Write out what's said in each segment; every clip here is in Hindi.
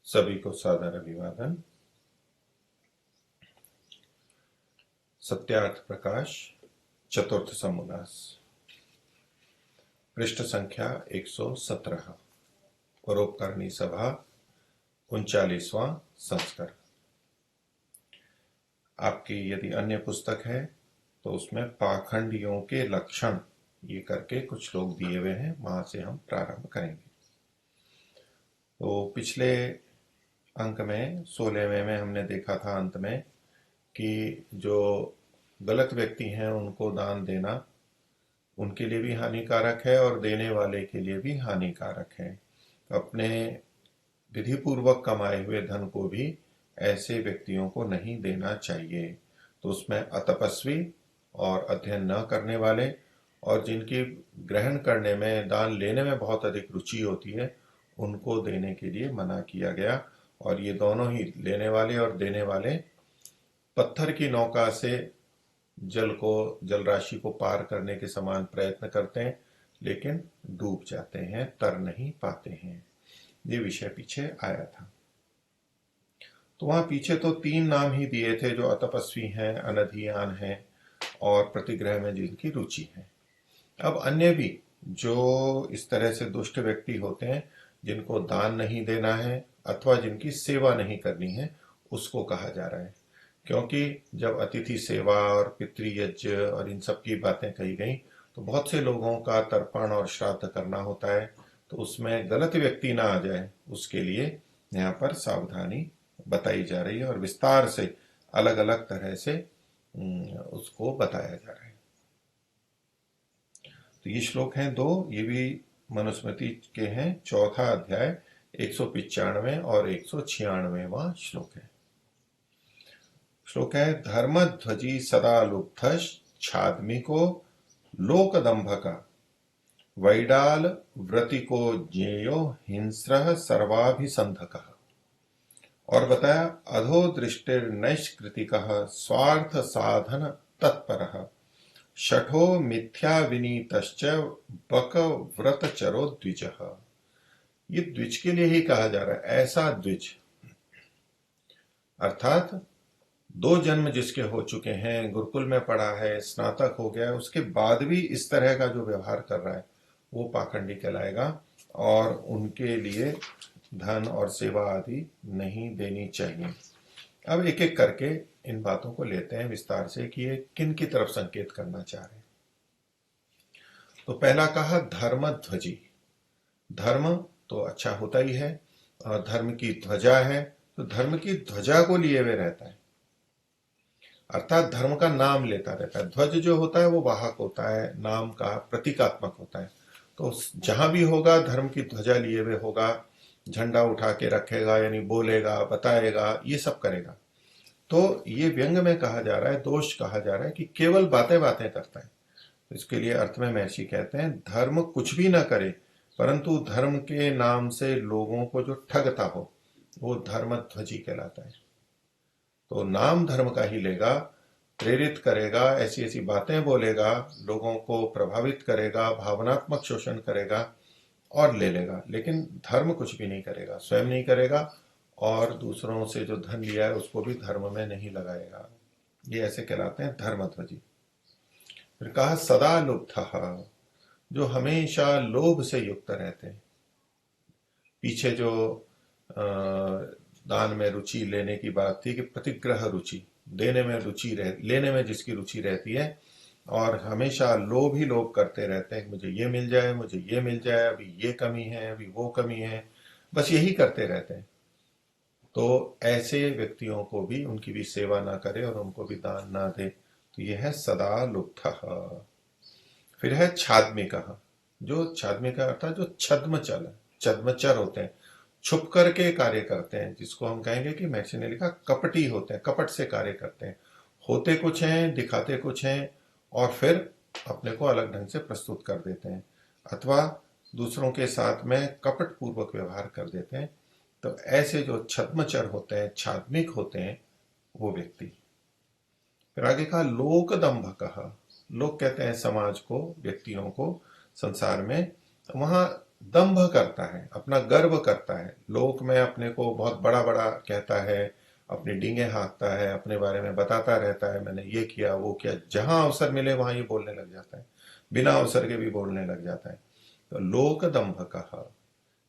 सभी को सादर अभिवादन। सत्यार्थ प्रकाश चतुर्थ समुदास, पृष्ठ संख्या 117, परोपकारिणी सभा 39वां संस्करण। आपकी यदि अन्य पुस्तक है तो उसमें पाखंडियों के लक्षण ये करके कुछ लोग दिए हुए हैं, वहां से हम प्रारंभ करेंगे। तो पिछले अंक में 16वें में हमने देखा था अंत में कि जो गलत व्यक्ति हैं उनको दान देना उनके लिए भी हानिकारक है और देने वाले के लिए भी हानिकारक है। अपने विधि पूर्वक कमाए हुए धन को भी ऐसे व्यक्तियों को नहीं देना चाहिए। तो उसमें अतपस्वी और अध्ययन न करने वाले और जिनकी ग्रहण करने में, दान लेने में बहुत अधिक रुचि होती है, उनको देने के लिए मना किया गया। और ये दोनों ही, लेने वाले और देने वाले, पत्थर की नौका से जल राशि को पार करने के समान प्रयत्न करते हैं, लेकिन डूब जाते हैं, तर नहीं पाते हैं। ये विषय पीछे आया था। तो वहां पीछे तो 3 नाम ही दिए थे, जो अतपस्वी हैं, अनधियान हैं और प्रतिग्रह में जिनकी रुचि है। अब अन्य भी जो इस तरह से दुष्ट व्यक्ति होते हैं, जिनको दान नहीं देना है अथवा जिनकी सेवा नहीं करनी है, उसको कहा जा रहा है। क्योंकि जब अतिथि सेवा और पितृयज्ञ और इन सब की बातें कही गई तो बहुत से लोगों का तर्पण और श्राद्ध करना होता है, तो उसमें गलत व्यक्ति ना आ जाए, उसके लिए यहाँ पर सावधानी बताई जा रही है और विस्तार से अलग अलग तरह से उसको बताया जा रहा है। तो ये श्लोक हैं 2, ये भी मनुस्मृति के हैं, 4था अध्याय 195 और 196वां श्लोक है। श्लोक है, धर्मध्वजी सदा लुब्धश्छाद्मिको लोकदंभका वैडाल व्रतिको ज्ञेयो हिंस्रः सर्वाभिसंधकः। और बताया, अधो दृष्टिर्नैष्कृतिकः स्वार्थ साधन तत्परः शठो मिथ्या विनीतश्च बक व्रतचरो द्विजः। ये द्विज के लिए ही कहा जा रहा है। ऐसा द्विज अर्थात 2 जन्म जिसके हो चुके हैं, गुरुकुल में पढ़ा है, स्नातक हो गया है, उसके बाद भी इस तरह का जो व्यवहार कर रहा है वो पाखंडी कहलाएगा और उनके लिए धन और सेवा आदि नहीं देनी चाहिए। अब एक एक करके इन बातों को लेते हैं विस्तार से कि ये किन की तरफ संकेत करना चाह रहे हैं। तो पहला कहा धर्मध्वजी। धर्म तो अच्छा होता ही है और धर्म की ध्वजा है, तो धर्म की ध्वजा को लिए हुए रहता है, अर्थात धर्म का नाम लेता रहता है। ध्वज जो होता है वो वाहक होता है, नाम का प्रतीकात्मक होता है। तो जहां भी होगा धर्म की ध्वजा लिए हुए होगा, झंडा उठा के रखेगा, यानी बोलेगा, बताएगा, ये सब करेगा। तो ये व्यंग में कहा जा रहा है, दोष कहा जा रहा है कि केवल बातें बातें करता है। तो इसके लिए अर्थ में महर्षि कहते हैं, धर्म कुछ भी ना करे परंतु धर्म के नाम से लोगों को जो ठगता हो वो धर्मध्वजी कहलाता है। तो नाम धर्म का ही लेगा, प्रेरित करेगा, ऐसी ऐसी बातें बोलेगा, लोगों को प्रभावित करेगा, भावनात्मक शोषण करेगा और ले लेगा, लेकिन धर्म कुछ भी नहीं करेगा, स्वयं नहीं करेगा और दूसरों से जो धन लिया है उसको भी धर्म में नहीं लगाएगा। ये ऐसे कहलाते हैं धर्मध्वजी। फिर कहा सदा लुब्धः, जो हमेशा लोभ से युक्त रहते हैं। पीछे जो दान में रुचि लेने की बात थी कि प्रतिग्रह रुचि, देने में रुचि लेने में जिसकी रुचि रहती है और हमेशा लोभ ही लोभ करते रहते हैं, मुझे ये मिल जाए, मुझे ये मिल जाए, अभी ये कमी है, अभी वो कमी है, बस यही करते रहते हैं। तो ऐसे व्यक्तियों को भी, उनकी भी सेवा ना करे और उनको भी दान ना दे, तो यह है सदा लुब्धः। फिर है छाद्मिकः, जो छाद्मिक अर्थात जो छद्मचर होते हैं, छुप करके कार्य करते हैं, जिसको हम कहेंगे कि महर्षि ने लिखा कपटी होते हैं, कपट से कार्य करते हैं, होते कुछ हैं, दिखाते कुछ हैं और फिर अपने को अलग ढंग से प्रस्तुत कर देते हैं अथवा दूसरों के साथ में कपट पूर्वक व्यवहार कर देते हैं। तो ऐसे जो छद्मचर होते हैं, छाद्मिक होते हैं, वो व्यक्ति। फिर आगे कहा लोक दंभकः, लोग कहते हैं समाज को, व्यक्तियों को, संसार में। वहां दंभ करता है, अपना गर्व करता है, लोक में अपने को बहुत बड़ा बड़ा कहता है, अपनी डींगे हाँकता है, अपने बारे में बताता रहता है, मैंने ये किया वो किया, जहां अवसर मिले वहां ये बोलने लग जाता है, बिना अवसर के भी बोलने लग जाता है। तो लोक दंभ कहा,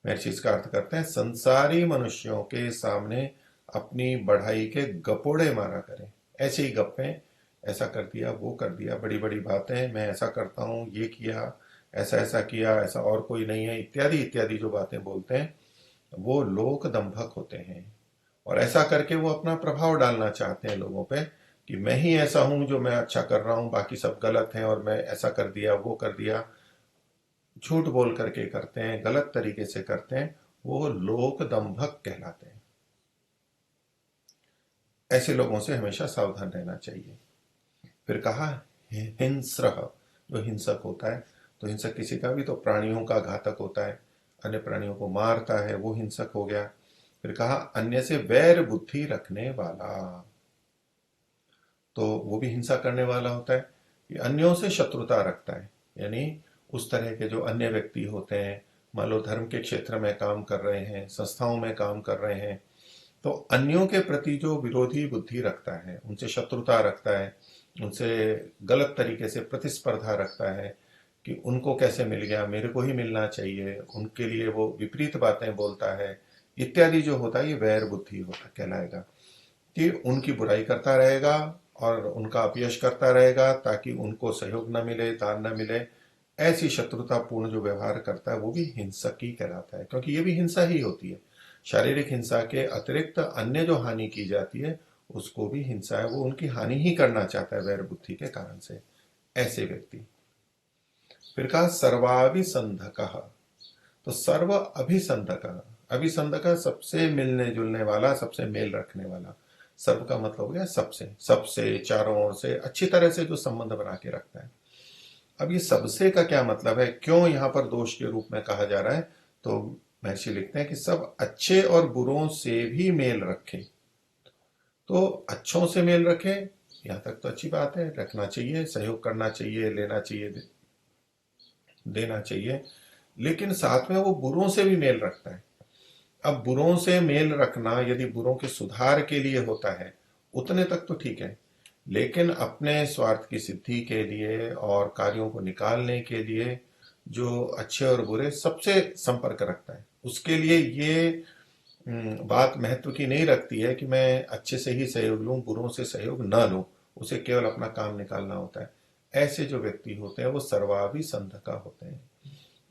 महर्षि इसका अर्थ करते हैं संसारी मनुष्यों के सामने अपनी बढ़ाई के गपोड़े मारा करें, ऐसे ही गप्पे, ऐसा कर दिया वो कर दिया, बड़ी बड़ी बातें, मैं ऐसा करता हूं, ये किया, ऐसा ऐसा किया, ऐसा और कोई नहीं है, इत्यादि इत्यादि जो बातें बोलते हैं वो लोक दंभक होते हैं। और ऐसा करके वो अपना प्रभाव डालना चाहते हैं लोगों पे कि मैं ही ऐसा हूं जो मैं अच्छा कर रहा हूं, बाकी सब गलत हैं और मैं ऐसा कर दिया वो कर दिया, झूठ बोल करके करते हैं, गलत तरीके से करते हैं, वो लोक दंभक कहलाते हैं। ऐसे लोगों से हमेशा सावधान रहना चाहिए। फिर कहा हिंस्र, जो हिंसक होता है, तो हिंसक किसी का भी तो प्राणियों का घातक होता है, अन्य प्राणियों को मारता है, वो हिंसक हो गया। फिर कहा अन्य से वैर बुद्धि रखने वाला, तो वो भी हिंसा करने वाला होता है, कि अन्यों से शत्रुता रखता है, यानी उस तरह के जो अन्य व्यक्ति होते हैं, मान लो धर्म के क्षेत्र में काम कर रहे हैं, संस्थाओं में काम कर रहे हैं, तो अन्यों के प्रति जो विरोधी बुद्धि रखता है, उनसे शत्रुता रखता है, उनसे गलत तरीके से प्रतिस्पर्धा रखता है कि उनको कैसे मिल गया, मेरे को ही मिलना चाहिए, उनके लिए वो विपरीत बातें बोलता है, इत्यादि जो होता है ये वैर बुद्धि होता कहलाएगा, कि उनकी बुराई करता रहेगा और उनका अपयश करता रहेगा ताकि उनको सहयोग न मिले, दान न मिले। ऐसी शत्रुतापूर्ण जो व्यवहार करता है वो भी हिंसक ही कहलाता है, क्योंकि ये भी हिंसा ही होती है। शारीरिक हिंसा के अतिरिक्त अन्य जो हानि की जाती है उसको भी हिंसा है, वो उनकी हानि ही करना चाहता है वैर बुद्धि के कारण से, ऐसे व्यक्ति। फिर कहा सर्वाभिसंधक, तो सर्व अभिसंधक, अभिसंधक सबसे मिलने जुलने वाला, सबसे मेल रखने वाला। सर्व का मतलब हो गया सबसे, सबसे चारों ओर से अच्छी तरह से जो संबंध बना के रखता है। अब ये सबसे का क्या मतलब है, क्यों यहां पर दोष के रूप में कहा जा रहा है, तो महर्षि लिखते हैं कि सब अच्छे और बुरों से भी मेल रखे। तो अच्छों से मेल रखे, यहां तक तो अच्छी बात है, रखना चाहिए, सहयोग करना चाहिए, लेना चाहिए, देना चाहिए, लेकिन साथ में वो बुरों से भी मेल रखता है। अब बुरों से मेल रखना यदि बुरों के सुधार के लिए होता है उतने तक तो ठीक है, लेकिन अपने स्वार्थ की सिद्धि के लिए और कार्यों को निकालने के लिए जो अच्छे और बुरे सबसे संपर्क रखता है, उसके लिए ये बात महत्व की नहीं रखती है कि मैं अच्छे से ही सहयोग लूं, बुरों से सहयोग न लूं, उसे केवल अपना काम निकालना होता है। ऐसे जो व्यक्ति होते हैं वो सर्वाभिसंधका होते हैं,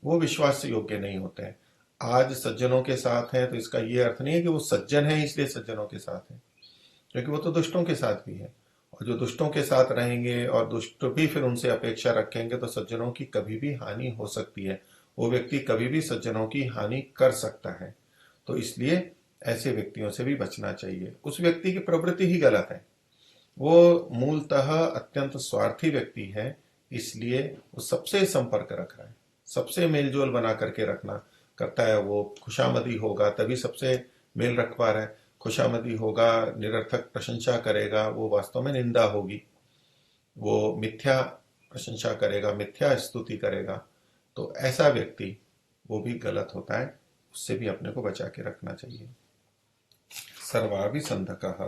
वो विश्वास योग्य नहीं होते हैं। आज सज्जनों के साथ हैं तो इसका ये अर्थ नहीं है कि वो सज्जन है इसलिए सज्जनों के साथ हैं, क्योंकि वो तो दुष्टों के साथ भी है, और जो दुष्टों के साथ रहेंगे और दुष्ट भी फिर उनसे अपेक्षा रखेंगे तो सज्जनों की कभी भी हानि हो सकती है, वो व्यक्ति कभी भी सज्जनों की हानि कर सकता है। तो इसलिए ऐसे व्यक्तियों से भी बचना चाहिए। उस व्यक्ति की प्रवृत्ति ही गलत है, वो मूलतः अत्यंत स्वार्थी व्यक्ति है, इसलिए वो सबसे संपर्क रख रहा है, सबसे मेलजोल बना करके रखना करता है। वो खुशामदी होगा तभी सबसे मेल रख पा रहा है, खुशामदी होगा, निरर्थक प्रशंसा करेगा, वो वास्तव में निंदा होगी, वो मिथ्या प्रशंसा करेगा, मिथ्या स्तुति करेगा, तो ऐसा व्यक्ति वो भी गलत होता है, उससे भी अपने को बचा के रखना चाहिए। सर्वाभिसंधकः,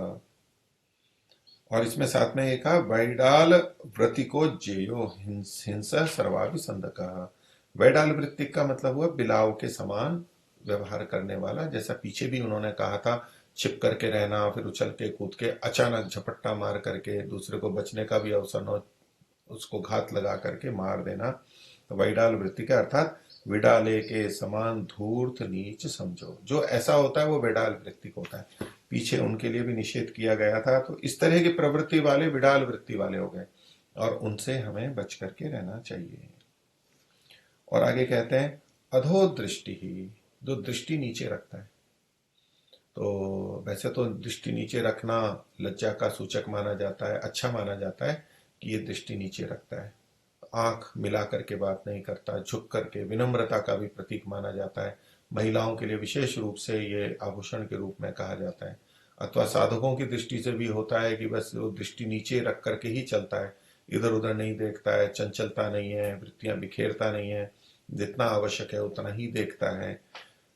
और इसमें साथ में एक कहा वैडाल वृत्ति को जेयो हिंसा सर्वाभिसंधकः। वैडाल वृत्ति का मतलब हुआ बिलाव के समान व्यवहार करने वाला, जैसा पीछे भी उन्होंने कहा था, छिप करके रहना, फिर उछल के कूद के अचानक झपट्टा मार करके दूसरे को बचने का भी अवसर न, उसको घात लगा करके मार देना। तो वैडाल वृत्ति का अर्थात विडाले के समान धूर्त नीच समझो, जो ऐसा होता है वो विडाल वृत्ति को होता है। पीछे उनके लिए भी निषेध किया गया था, तो इस तरह की प्रवृत्ति वाले विडाल वृत्ति वाले हो गए, और उनसे हमें बच करके रहना चाहिए। और आगे कहते हैं अधो दृष्टि ही, जो दृष्टि नीचे रखता है। तो वैसे तो दृष्टि नीचे रखना लज्जा का सूचक माना जाता है, अच्छा माना जाता है कि ये दृष्टि नीचे रखता है, आंख मिला करके बात नहीं करता, झुक करके, विनम्रता का भी प्रतीक माना जाता है। महिलाओं के लिए विशेष रूप से ये आभूषण के रूप में कहा जाता है, अथवा साधकों की दृष्टि से भी होता है कि बस वो दृष्टि नीचे रख करके ही चलता है, इधर उधर नहीं देखता है, चंचलता नहीं है, वृत्तियां बिखेरता नहीं है, जितना आवश्यक है उतना ही देखता है,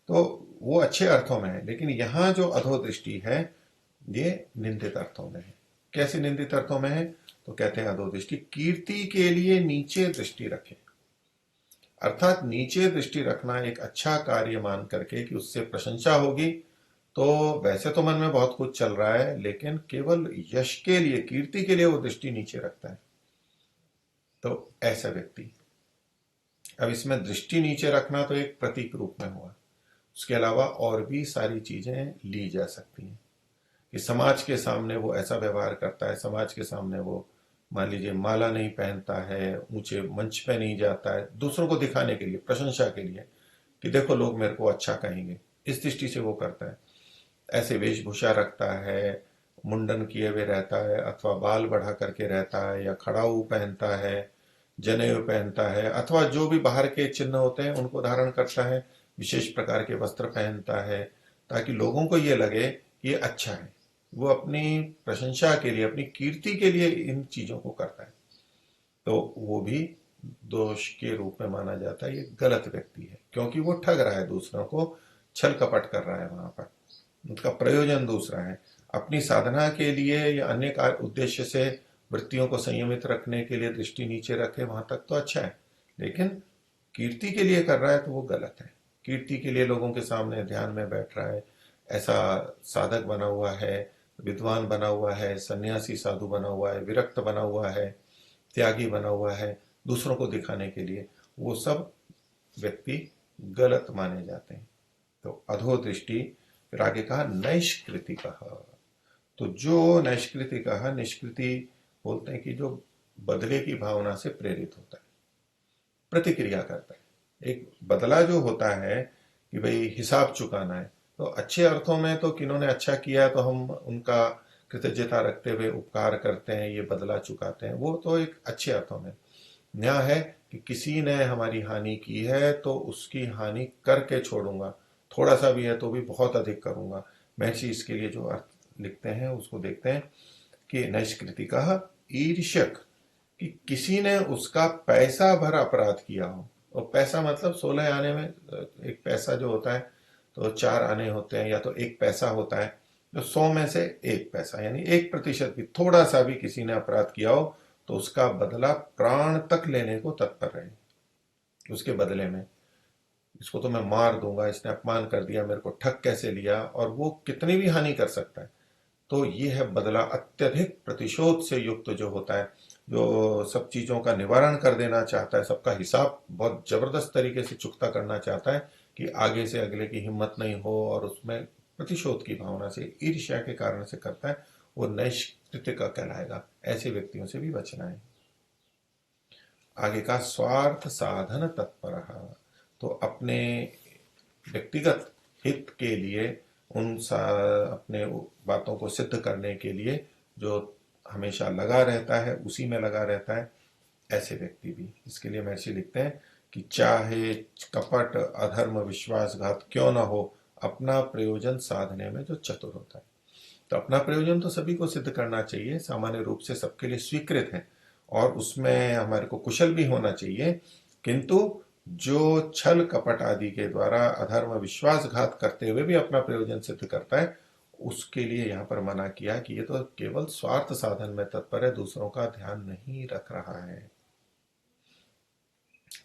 तो वो अच्छे अर्थों में है। लेकिन यहाँ जो अधोदृष्टि है ये निंदित अर्थों में है। कैसे निंदित अर्थों में है? तो कहते हैं अधोदृष्टि कीर्ति के लिए नीचे दृष्टि रखे, अर्थात नीचे दृष्टि रखना एक अच्छा कार्य मान करके कि उससे प्रशंसा होगी, तो वैसे तो मन में बहुत कुछ चल रहा है लेकिन केवल यश के लिए, कीर्ति के लिए वो दृष्टि नीचे रखता है, तो ऐसा व्यक्ति। अब इसमें दृष्टि नीचे रखना तो एक प्रतीक रूप में हुआ, उसके अलावा और भी सारी चीजें ली जा सकती हैं कि समाज के सामने वो ऐसा व्यवहार करता है, समाज के सामने वो मान लीजिए माला नहीं पहनता है, ऊंचे मंच पे नहीं जाता है, दूसरों को दिखाने के लिए, प्रशंसा के लिए कि देखो लोग मेरे को अच्छा कहेंगे, इस दृष्टि से वो करता है। ऐसे वेशभूषा रखता है, मुंडन किए हुए रहता है अथवा बाल बढ़ा करके रहता है, या खड़ाऊ पहनता है, जनेऊ पहनता है, अथवा जो भी बाहर के चिन्ह होते हैं उनको धारण करता है, विशेष प्रकार के वस्त्र पहनता है ताकि लोगों को ये लगे कि ये अच्छा है। वो अपनी प्रशंसा के लिए, अपनी कीर्ति के लिए इन चीजों को करता है, तो वो भी दोष के रूप में माना जाता है। ये गलत व्यक्ति है क्योंकि वो ठग रहा है, दूसरों को छल कपट कर रहा है, वहां पर उनका प्रयोजन दूसरा है। अपनी साधना के लिए या अन्य उद्देश्य से वृत्तियों को संयमित रखने के लिए दृष्टि नीचे रखे, वहां तक तो अच्छा है, लेकिन कीर्ति के लिए कर रहा है तो वो गलत है। कीर्ति के लिए लोगों के सामने ध्यान में बैठ रहा है, ऐसा साधक बना हुआ है, विद्वान बना हुआ है, सन्यासी साधु बना हुआ है, विरक्त बना हुआ है, त्यागी बना हुआ है, दूसरों को दिखाने के लिए, वो सब व्यक्ति गलत माने जाते हैं। तो अधोदृष्टि। फिर आगे कहा नैष्कृति कहा, तो जो नैष्कृति कहा, निष्कृति बोलते हैं कि जो बदले की भावना से प्रेरित होता है, प्रतिक्रिया करता है। एक बदला जो होता है कि भाई हिसाब चुकाना है, तो अच्छे अर्थों में तो किन्होंने अच्छा किया तो हम उनका कृतज्ञता रखते हुए उपकार करते हैं, ये बदला चुकाते हैं, वो तो एक अच्छे अर्थों में। न्याय है कि किसी ने हमारी हानि की है तो उसकी हानि करके छोड़ूंगा, थोड़ा सा भी है तो भी बहुत अधिक करूंगा। महर्षि इसके लिए जो अर्थ लिखते हैं उसको देखते हैं कि नैष्कृतिकः ईर्ष्यक, कि किसी ने उसका पैसा भर अपराध किया हो। और पैसा मतलब 16 आने में एक पैसा जो होता है, तो 4 आने होते हैं, या तो एक पैसा होता है, तो 100 में से एक पैसा, यानी 1% भी, थोड़ा सा भी किसी ने अपराध किया हो तो उसका बदला प्राण तक लेने को तत्पर रहे। उसके बदले में इसको तो मैं मार दूंगा, इसने अपमान कर दिया, मेरे को ठग कैसे लिया, और वो कितनी भी हानि कर सकता है। तो ये है बदला, अत्यधिक प्रतिशोध से युक्त जो होता है, जो सब चीजों का निवारण कर देना चाहता है, सबका हिसाब बहुत जबरदस्त तरीके से चुकता करना चाहता है कि आगे से अगले की हिम्मत नहीं हो, और उसमें प्रतिशोध की भावना से, ईर्ष्या के कारण से करता है, वो नैष्कृत्य का कहलाएगा। ऐसे व्यक्तियों से भी बचना है। आगे का स्वार्थ साधन तत्पर, तो अपने व्यक्तिगत हित के लिए, अपने बातों को सिद्ध करने के लिए जो हमेशा लगा रहता है, उसी में लगा रहता है, ऐसे व्यक्ति भी। इसके लिए महर्षि लिखते हैं कि चाहे कपट अधर्म विश्वासघात क्यों न हो, अपना प्रयोजन साधने में जो चतुर होता है। तो अपना प्रयोजन तो सभी को सिद्ध करना चाहिए, सामान्य रूप से सबके लिए स्वीकृत है, और उसमें हमारे को कुशल भी होना चाहिए, किंतु जो छल कपट आदि के द्वारा अधर्म विश्वासघात करते हुए भी अपना प्रयोजन सिद्ध करता है, उसके लिए यहाँ पर मना किया कि ये तो केवल स्वार्थ साधन में तत्पर है, दूसरों का ध्यान नहीं रख रहा है।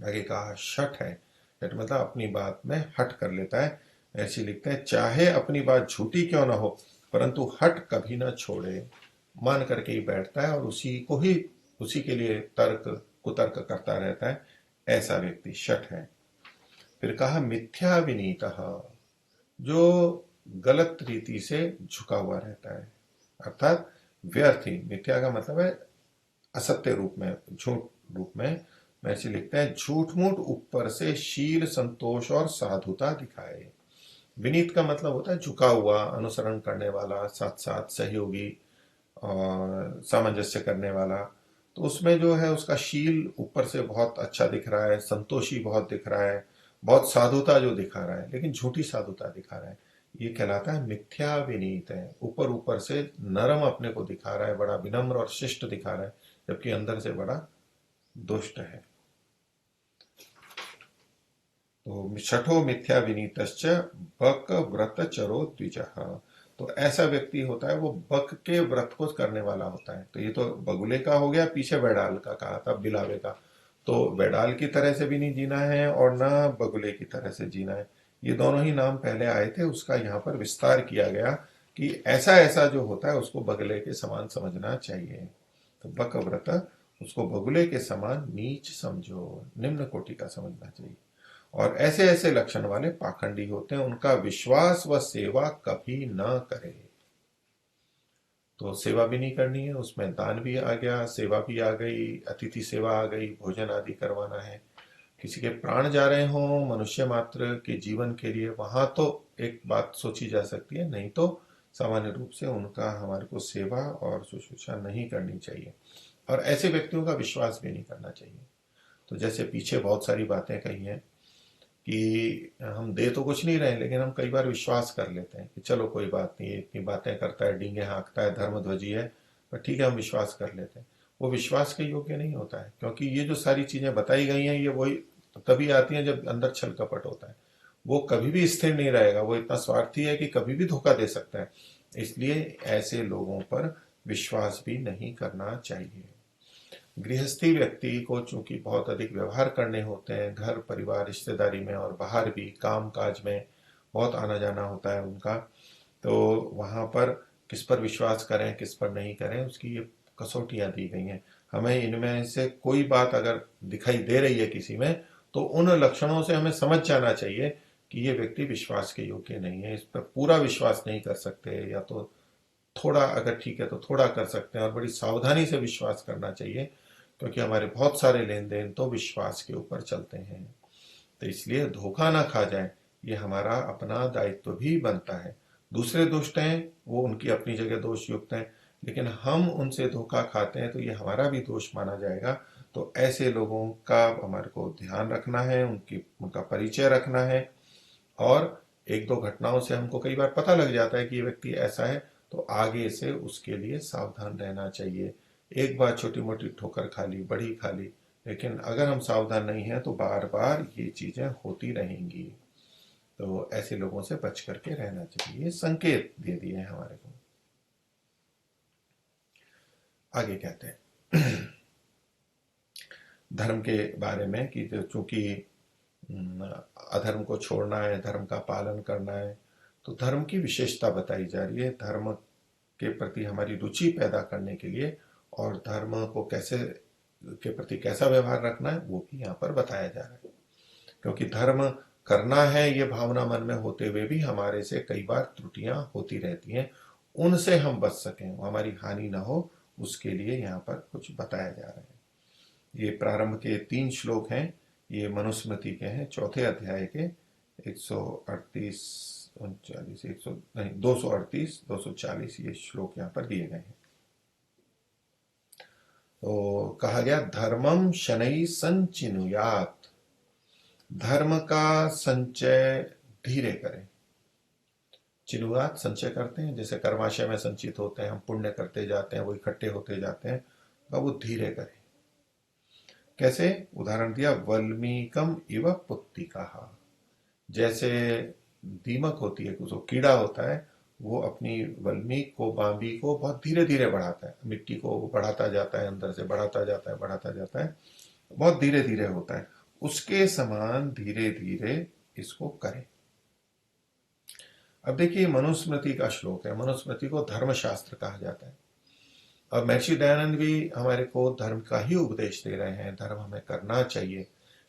आगे कहा शठ है, शठ मतलब अपनी बात में हट कर लेता है। ऐसे लिखते हैं चाहे अपनी बात झूठी क्यों ना हो, परंतु हट कभी ना छोड़े, मान करके ही बैठता है और उसी को ही, उसी के लिए तर्क कुतर्क करता रहता है, ऐसा व्यक्ति शठ है। फिर कहा मिथ्या विनीत, जो गलत रीति से झुका हुआ रहता है, अर्थात व्यर्थ ही, मिथ्या का मतलब है असत्य रूप में, झूठ रूप में। महर्षि लिखते हैं झूठ मूठ ऊपर से शील संतोष और साधुता दिखाए। विनीत का मतलब होता है झुका हुआ, अनुसरण करने वाला, साथ साथ सहयोगी और सामंजस्य करने वाला। तो उसमें जो है उसका शील ऊपर से बहुत अच्छा दिख रहा है, संतोषी बहुत दिख रहा है, बहुत साधुता जो दिखा रहा है, लेकिन झूठी साधुता दिखा रहा है, ये कहलाता है मिथ्या विनीत है। ऊपर ऊपर से नरम अपने को दिखा रहा है, बड़ा विनम्र और शिष्ट दिखा रहा है, जबकि अंदर से बड़ा दुष्ट है। तो छठो मिथ्या विनीतश्च बक व्रत चरो द्विजः। तो ऐसा व्यक्ति होता है वो बक के व्रत को करने वाला होता है। तो ये तो बगुले का हो गया, पीछे बैडाल का कहा था, बिलावे का। तो बैडाल की तरह से भी नहीं जीना है और ना बगुले की तरह से जीना है। ये दोनों ही नाम पहले आए थे, उसका यहाँ पर विस्तार किया गया कि ऐसा ऐसा जो होता है उसको बगले के समान समझना चाहिए। तो बक व्रत उसको बगुले के समान नीच समझो, निम्न कोटि का समझना चाहिए। और ऐसे ऐसे लक्षण वाले पाखंडी होते हैं, उनका विश्वास व सेवा कभी न करे। तो सेवा भी नहीं करनी है, उसमें दान भी आ गया, सेवा भी आ गई, अतिथि सेवा आ गई, भोजन आदि करवाना है। किसी के प्राण जा रहे हों मनुष्य मात्र के जीवन के लिए, वहां तो एक बात सोची जा सकती है, नहीं तो सामान्य रूप से उनका हमारे को सेवा और शुश्रूषा नहीं करनी चाहिए। और ऐसे व्यक्तियों का विश्वास भी नहीं करना चाहिए। तो जैसे पीछे बहुत सारी बातें कही हैं कि हम दे तो कुछ नहीं रहे, लेकिन हम कई बार विश्वास कर लेते हैं कि चलो कोई बात नहीं, इतनी बातें करता है, डींगे हाँकता है, धर्मध्वजी है, पर ठीक है हम विश्वास कर लेते हैं। वो विश्वास के योग्य नहीं होता है, क्योंकि ये जो सारी चीजें बताई गई हैं ये वही तभी आती हैं जब अंदर छल कपट होता है। वो कभी भी स्थिर नहीं रहेगा, वो इतना स्वार्थी है कि कभी भी धोखा दे सकता है। इसलिए ऐसे लोगों पर विश्वास भी नहीं करना चाहिए। गृहस्थी व्यक्ति को चूंकि बहुत अधिक व्यवहार करने होते हैं, घर परिवार रिश्तेदारी में और बाहर भी काम काज में बहुत आना जाना होता है उनका, तो वहां पर किस पर विश्वास करें किस पर नहीं करें उसकी ये कसौटियां दी गई हैं। हमें इनमें से कोई बात अगर दिखाई दे रही है किसी में, तो उन लक्षणों से हमें समझ जाना चाहिए कि ये व्यक्ति विश्वास के योग्य नहीं है, इस पर पूरा विश्वास नहीं कर सकते, या तो थोड़ा अगर ठीक है तो थोड़ा कर सकते हैं, और बड़ी सावधानी से विश्वास करना चाहिए, क्योंकि हमारे बहुत सारे लेन देन तो विश्वास के ऊपर चलते हैं। तो इसलिए धोखा ना खा जाए, ये हमारा अपना दायित्व भी बनता है। दूसरे दुष्ट हैं, वो उनकी अपनी जगह दोष युक्त हैं, लेकिन हम उनसे धोखा खाते हैं तो ये हमारा भी दोष माना जाएगा। तो ऐसे लोगों का हमारे को ध्यान रखना है, उनका परिचय रखना है। और एक दो घटनाओं से हमको कई बार पता लग जाता है कि ये व्यक्ति ऐसा है, तो आगे से उसके लिए सावधान रहना चाहिए। एक बार छोटी मोटी ठोकर खा ली, बड़ी खा ली, लेकिन अगर हम सावधान नहीं हैं तो बार बार ये चीजें होती रहेंगी। तो ऐसे लोगों से बच करके रहना चाहिए, ये संकेत दे दिए हैं हमारे को। आगे कहते हैं धर्म के बारे में कि चूंकि अधर्म को छोड़ना है, धर्म का पालन करना है, तो धर्म की विशेषता बताई जा रही है। धर्म के प्रति हमारी रुचि पैदा करने के लिए और धर्म को कैसे के प्रति कैसा व्यवहार रखना है वो भी यहाँ पर बताया जा रहा है। क्योंकि धर्म करना है ये भावना मन में होते हुए भी हमारे से कई बार त्रुटियां होती रहती हैं, उनसे हम बच सकें, हमारी हानि ना हो, उसके लिए यहाँ पर कुछ बताया जा रहा है। ये प्रारंभ के 3 श्लोक हैं, ये मनुस्मृति के हैं, चौथे अध्याय के 138 39 100 नहीं 238 240 ये श्लोक यहाँ पर दिए गए हैं। तो कहा गया धर्मम शनै संचिनुयात, धर्म का संचय धीरे करें। चिनुयात संचय करते हैं, जैसे कर्माशय में संचित होते हैं, हम पुण्य करते जाते हैं, वो इकट्ठे होते जाते हैं, तो वो धीरे करें। कैसे? उदाहरण दिया, वल्मीकम इव पुत्तिका। जैसे दीमक होती है, कुछ कीड़ा होता है, वो अपनी वल्मीक को, बांबी को बहुत धीरे धीरे बढ़ाता है, मिट्टी को बढ़ाता जाता है, अंदर से बढ़ाता जाता है, बढ़ाता जाता है, बहुत धीरे धीरे होता है। उसके समान धीरे धीरे इसको करें। अब देखिए मनुस्मृति का श्लोक है, मनुस्मृति को धर्मशास्त्र कहा जाता है। अब महर्षि दयानंद भी हमारे को धर्म का ही उपदेश दे रहे हैं, धर्म हमें करना चाहिए,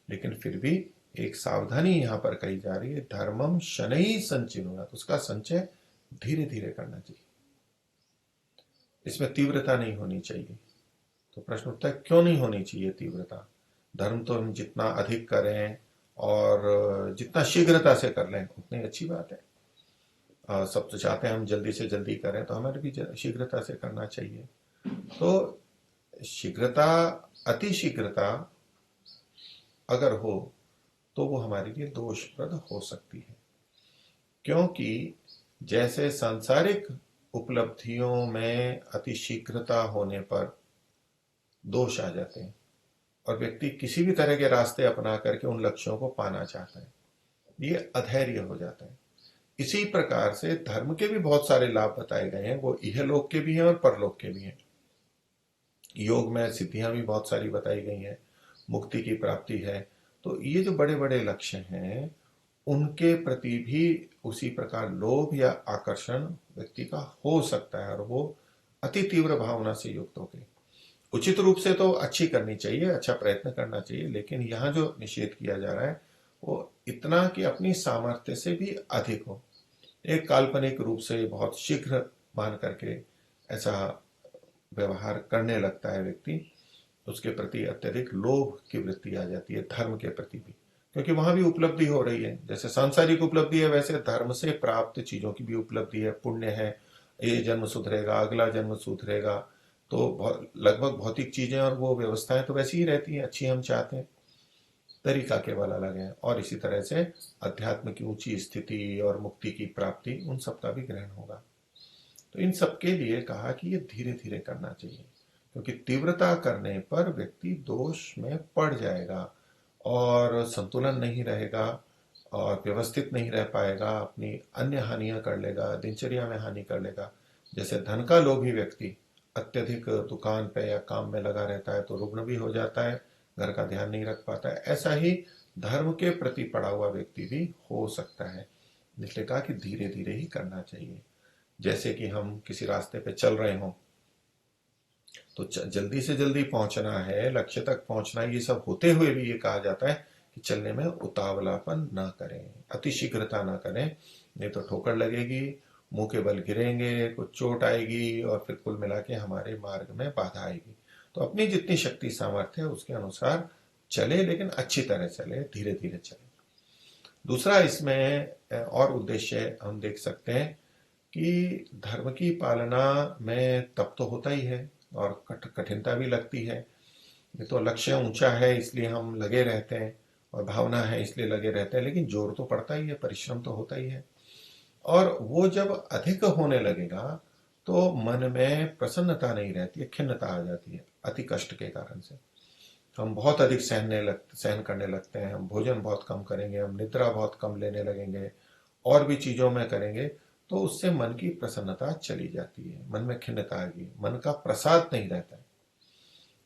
लेकिन फिर भी एक सावधानी यहाँ पर कही जा रही है, धर्मम शनै संचिनुयात, उसका संचय धीरे धीरे करना चाहिए, इसमें तीव्रता नहीं होनी चाहिए। तो प्रश्न उठता है क्यों नहीं होनी चाहिए तीव्रता? धर्म तो हम जितना अधिक करें और जितना शीघ्रता से कर लें उतनी अच्छी बात है। सब तो चाहते हैं हम जल्दी से जल्दी करें, तो हमें भी शीघ्रता से करना चाहिए। तो शीघ्रता, अति शीघ्रता अगर हो तो वो हमारे लिए दोषप्रद हो सकती है, क्योंकि जैसे सांसारिक उपलब्धियों में अति शीघ्रता होने पर दोष आ जाते हैं और व्यक्ति किसी भी तरह के रास्ते अपना करके उन लक्ष्यों को पाना चाहता है, ये अधैर्य हो जाता है। इसी प्रकार से धर्म के भी बहुत सारे लाभ बताए गए हैं, वो इहलोक के भी हैं और परलोक के भी हैं। योग में सिद्धियां भी बहुत सारी बताई गई हैं, मुक्ति की प्राप्ति है। तो ये जो बड़े बड़े लक्ष्य हैं, उनके प्रति भी उसी प्रकार लोभ या आकर्षण व्यक्ति का हो सकता है, और वो अति तीव्र भावना से युक्त होकर उचित रूप से तो अच्छी करनी चाहिए, अच्छा प्रयत्न करना चाहिए, लेकिन यहाँ जो निषेध किया जा रहा है वो इतना कि अपनी सामर्थ्य से भी अधिक हो। एक काल्पनिक रूप से बहुत शीघ्र मान करके ऐसा व्यवहार करने लगता है व्यक्ति, उसके प्रति अत्यधिक लोभ की वृत्ति आ जाती है, धर्म के प्रति भी, क्योंकि वहां भी उपलब्धि हो रही है। जैसे सांसारिक उपलब्धि है, वैसे धर्म से प्राप्त चीजों की भी उपलब्धि है, पुण्य है, ये जन्म सुधरेगा, अगला जन्म सुधरेगा। तो लगभग भौतिक चीजें और वो व्यवस्थाएं तो वैसी ही रहती हैं, अच्छी हम चाहते हैं, तरीका केवल अलग है। और इसी तरह से अध्यात्म की ऊंची स्थिति और मुक्ति की प्राप्ति, उन सबका भी ग्रहण होगा। तो इन सबके लिए कहा कि ये धीरे धीरे करना चाहिए, क्योंकि तीव्रता करने पर व्यक्ति दोष में पड़ जाएगा और संतुलन नहीं रहेगा और व्यवस्थित नहीं रह पाएगा, अपनी अन्य हानियां कर लेगा, दिनचर्या में हानि कर लेगा। जैसे धन का लोभी व्यक्ति अत्यधिक दुकान पे या काम में लगा रहता है तो रुग्ण भी हो जाता है, घर का ध्यान नहीं रख पाता है। ऐसा ही धर्म के प्रति पड़ा हुआ व्यक्ति भी हो सकता है, इसलिए कहा कि धीरे धीरे ही करना चाहिए। जैसे कि हम किसी रास्ते पे चल रहे हों, तो जल्दी से जल्दी पहुंचना है, लक्ष्य तक पहुंचना है, ये सब होते हुए भी ये कहा जाता है कि चलने में उतावलापन ना करें, अति शीघ्रता ना करें, नहीं तो ठोकर लगेगी, मुंह के बल गिरेंगे, कुछ चोट आएगी और फिर कुल मिला के हमारे मार्ग में बाधा आएगी। तो अपनी जितनी शक्ति सामर्थ्य है उसके अनुसार चले, लेकिन अच्छी तरह चले, धीरे धीरे चले। दूसरा इसमें और उद्देश्य हम देख सकते हैं कि धर्म की पालना में तप तो होता ही है और कठिनता भी लगती है। ये तो लक्ष्य ऊंचा है इसलिए हम लगे रहते हैं, और भावना है इसलिए लगे रहते हैं, लेकिन जोर तो पड़ता ही है, परिश्रम तो होता ही है। और वो जब अधिक होने लगेगा तो मन में प्रसन्नता नहीं रहती है, खिन्नता आ जाती है अति कष्ट के कारण से। हम बहुत अधिक सहन करने लगते हैं, हम भोजन बहुत कम करेंगे, हम निद्रा बहुत कम लेने लगेंगे, और भी चीजों में करेंगे, तो उससे मन की प्रसन्नता चली जाती है, मन में खिन्नता आएगी, मन का प्रसाद नहीं रहता है।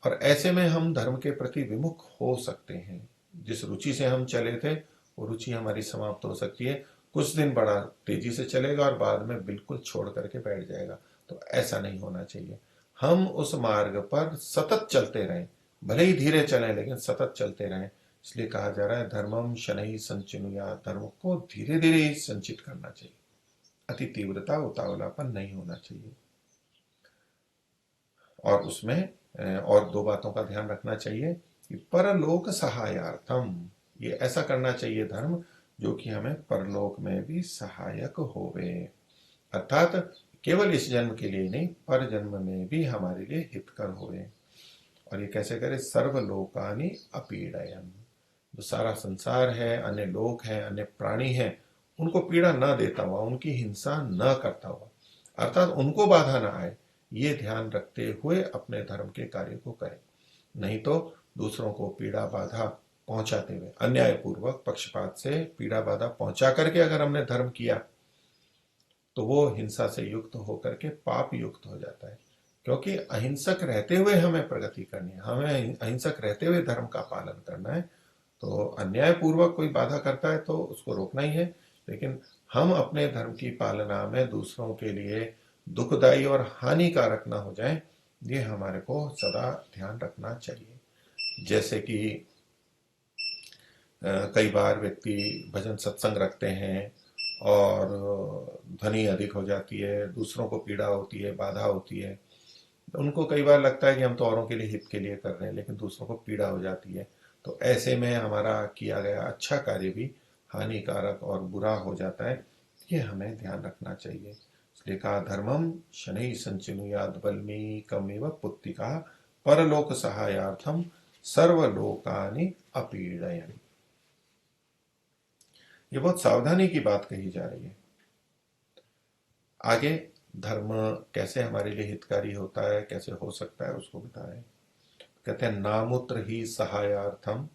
और ऐसे में हम धर्म के प्रति विमुख हो सकते हैं। जिस रुचि से हम चले थे वो रुचि हमारी समाप्त हो सकती है। कुछ दिन बड़ा तेजी से चलेगा और बाद में बिल्कुल छोड़ करके बैठ जाएगा। तो ऐसा नहीं होना चाहिए। हम उस मार्ग पर सतत चलते रहें, भले ही धीरे चलें लेकिन सतत चलते रहें। इसलिए कहा जा रहा है धर्मम शनैः संचिनुयात्, धर्म को धीरे धीरे ही संचित करना चाहिए, अति तीव्रता उतावलापन नहीं होना चाहिए। और उसमें और दो बातों का ध्यान रखना चाहिए कि परलोक सहायार्थम, ये ऐसा करना चाहिए धर्म जो कि हमें परलोक में भी सहायक होवे, अर्थात केवल इस जन्म के लिए नहीं, पर जन्म में भी हमारे लिए हितकर होवे। और ये कैसे करे? सर्वलोकानि अपीडयन, जो सारा संसार है, अन्य लोक है, अन्य प्राणी है, उनको पीड़ा न देता हुआ, उनकी हिंसा न करता हुआ, अर्थात उनको बाधा ना आए, ये ध्यान रखते हुए अपने धर्म के कार्य को करें। नहीं तो दूसरों को पीड़ा बाधा पहुंचाते हुए, अन्यायपूर्वक पक्षपात से पीड़ा बाधा पहुंचा करके अगर हमने धर्म किया तो वो हिंसा से युक्त होकर के पाप युक्त हो जाता है। क्योंकि अहिंसक रहते हुए हमें प्रगति करनी है, हमें अहिंसक रहते हुए धर्म का पालन करना है। तो अन्यायपूर्वक कोई बाधा करता है तो उसको रोकना ही है, लेकिन हम अपने धर्म की पालना में दूसरों के लिए दुखदायी और हानिकारक ना हो जाए, ये हमारे को सदा ध्यान रखना चाहिए। जैसे कि कई बार व्यक्ति भजन सत्संग रखते हैं और ध्वनि अधिक हो जाती है, दूसरों को पीड़ा होती है, बाधा होती है, उनको कई बार लगता है कि हम तो औरों के लिए हित के लिए कर रहे हैं, लेकिन दूसरों को पीड़ा हो जाती है। तो ऐसे में हमारा किया गया अच्छा कार्य भी हानिकारक और बुरा हो जाता है। ये हमें ध्यान रखना चाहिए। इसलिए कहा धर्मम शनैः संचिनुयात् वल्मीकमिव पुत्तिका परलोक सहायार्थम सर्वलोकानि अपीडयन्। ये बहुत सावधानी की बात कही जा रही है। आगे धर्म कैसे हमारे लिए हितकारी होता है, कैसे हो सकता है, उसको बता रहे हैं। कहते हैं नामुत्र ही सहायार्थम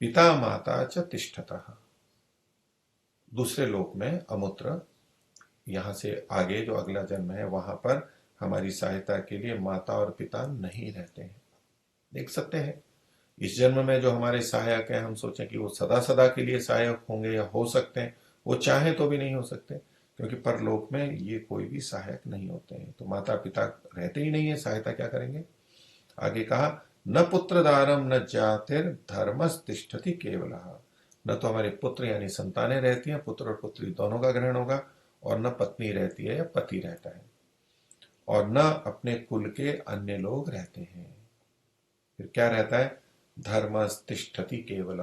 पिता माता च तिष्ठतः। दूसरे लोक में अमूत्र, यहाँ से आगे जो अगला जन्म है वहां पर हमारी सहायता के लिए माता और पिता नहीं रहते हैं। देख सकते हैं इस जन्म में जो हमारे सहायक हैं, हम सोचें कि वो सदा सदा के लिए सहायक होंगे या हो सकते हैं, वो चाहे तो भी नहीं हो सकते, क्योंकि परलोक में ये कोई भी सहायक नहीं होते हैं। तो माता पिता रहते ही नहीं है, सहायता क्या करेंगे। आगे कहा न पुत्र दारम न जातिर धर्मस तिष्ठति केवल, न तो हमारे पुत्र यानी संतानें रहती हैं, पुत्र और पुत्री दोनों का ग्रहण होगा, और न पत्नी रहती है या पति रहता है, और न अपने कुल के अन्य लोग रहते हैं। फिर क्या रहता है, धर्मस्तिष्ठति केवल,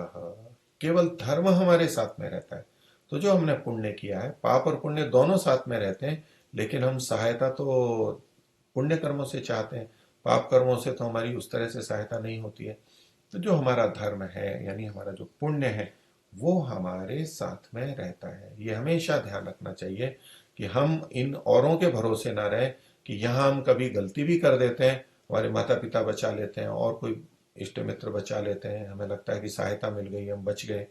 केवल धर्म हमारे साथ में रहता है। तो जो हमने पुण्य किया है, पाप और पुण्य दोनों साथ में रहते हैं, लेकिन हम सहायता तो पुण्य कर्मों से चाहते हैं, पाप कर्मों से तो हमारी उस तरह से सहायता नहीं होती है। तो जो हमारा धर्म है यानी हमारा जो पुण्य है वो हमारे साथ में रहता है। ये हमेशा ध्यान रखना चाहिए कि हम इन औरों के भरोसे ना रहें कि यहाँ हम कभी गलती भी कर देते हैं, हमारे माता पिता बचा लेते हैं और कोई इष्ट मित्र बचा लेते हैं, हमें लगता है कि सहायता मिल गई, हम बच गए।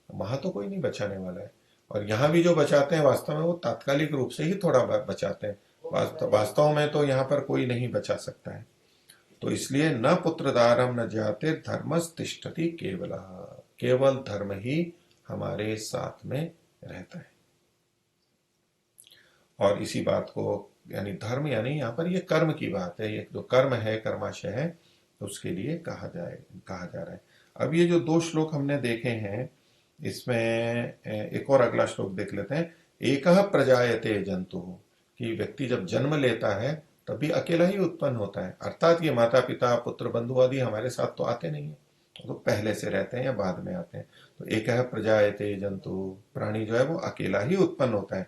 वहां तो कोई नहीं बचाने वाला है, और यहाँ भी जो बचाते हैं वास्तव में वो तात्कालिक रूप से ही थोड़ा बचाते हैं, वास्तव में तो यहाँ पर कोई नहीं बचा सकता है। तो इसलिए न पुत्रदारम न जाते धर्मस तिष्ठति केवल, केवल धर्म ही हमारे साथ में रहता है। और इसी बात को यानी धर्म यानी यहाँ पर ये कर्म की बात है, ये जो कर्म है कर्माशय है उसके लिए कहा जा रहा है। अब ये जो 2 श्लोक हमने देखे हैं इसमें एक और अगला श्लोक देख लेते हैं। एकः प्रजायते जंतु, कि व्यक्ति जब जन्म लेता है तभी अकेला ही उत्पन्न होता है, अर्थात ये माता पिता पुत्र बंधु आदि हमारे साथ तो आते नहीं है, तो पहले से रहते हैं या बाद में आते हैं। तो एकः प्रजायते जंतु, प्राणी जो है वो अकेला ही उत्पन्न होता है।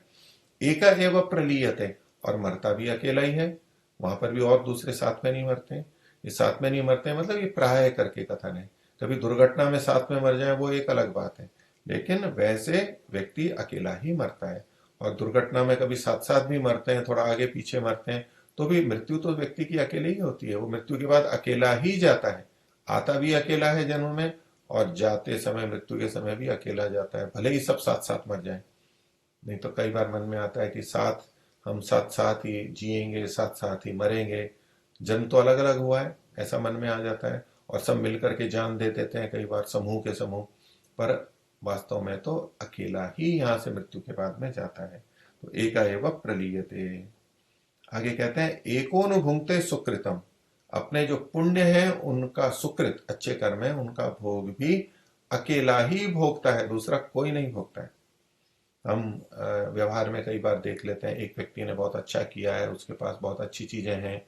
एका एव प्रलीयते, और मरता भी अकेला ही है, वहां पर भी और दूसरे साथ में नहीं मरते हैं। ये साथ में नहीं मरते हैं मतलब ये प्राय करके कथन है, कभी दुर्घटना में साथ में मर जाए वो एक अलग बात है, लेकिन वैसे व्यक्ति अकेला ही मरता है। और दुर्घटना में कभी साथ साथ भी मरते हैं, थोड़ा आगे पीछे मरते हैं, तो भी मृत्यु तो व्यक्ति की अकेले ही होती है, वो मृत्यु के बाद अकेला ही जाता है, आता भी अकेला है जन्म में, और जाते समय मृत्यु के समय भी अकेला जाता है, भले ही सब साथ साथ मर जाए। नहीं तो कई बार मन में आता है कि हम साथ साथ ही जिएंगे, साथ साथ ही मरेंगे, जन्म तो अलग अलग हुआ है, ऐसा मन में आ जाता है, और सब मिलकर के जान दे देते हैं कई बार समूह के समूह, पर वास्तव में तो अकेला ही यहाँ से मृत्यु के बाद में जाता है। तो एका एव प्रलीयते। आगे कहते हैं एकोन भुंक्ते सुकृतम, अपने जो पुण्य है उनका सुकृत अच्छे कर्म है उनका भोग भी अकेला ही भोगता है, दूसरा कोई नहीं भोगता है। हम व्यवहार में कई बार देख लेते हैं एक व्यक्ति ने बहुत अच्छा किया है, उसके पास बहुत अच्छी चीजें हैं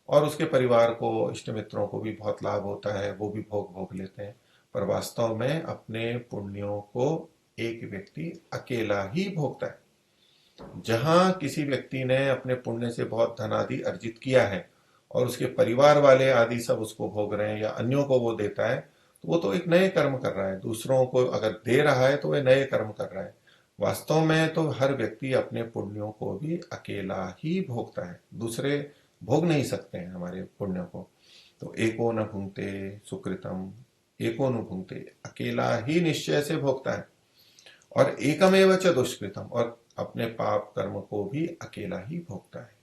और उसके परिवार को इष्ट मित्रों को भी बहुत लाभ होता है, वो भी भोग लेते हैं, पर वास्तव में अपने पुण्यों को एक व्यक्ति अकेला ही भोगता है। जहां किसी व्यक्ति ने अपने पुण्य से बहुत धन आदि अर्जित किया है और उसके परिवार वाले आदि सब उसको भोग रहे हैं या अन्यों को वो देता है, तो वो तो एक नए कर्म कर रहा है, दूसरों को अगर दे रहा है तो वह नए कर्म कर रहा है। वास्तव में तो हर व्यक्ति अपने पुण्यों को भी अकेला ही भोगता है, दूसरे भोग नहीं सकते हैं हमारे पुण्यों को। तो एको न भुंगते सुकृतम, एको न भुंगते, अकेला ही निश्चय से भोगता है, और एकमेव च दुष्कृतम, और अपने पाप कर्म को भी अकेला ही भोगता है।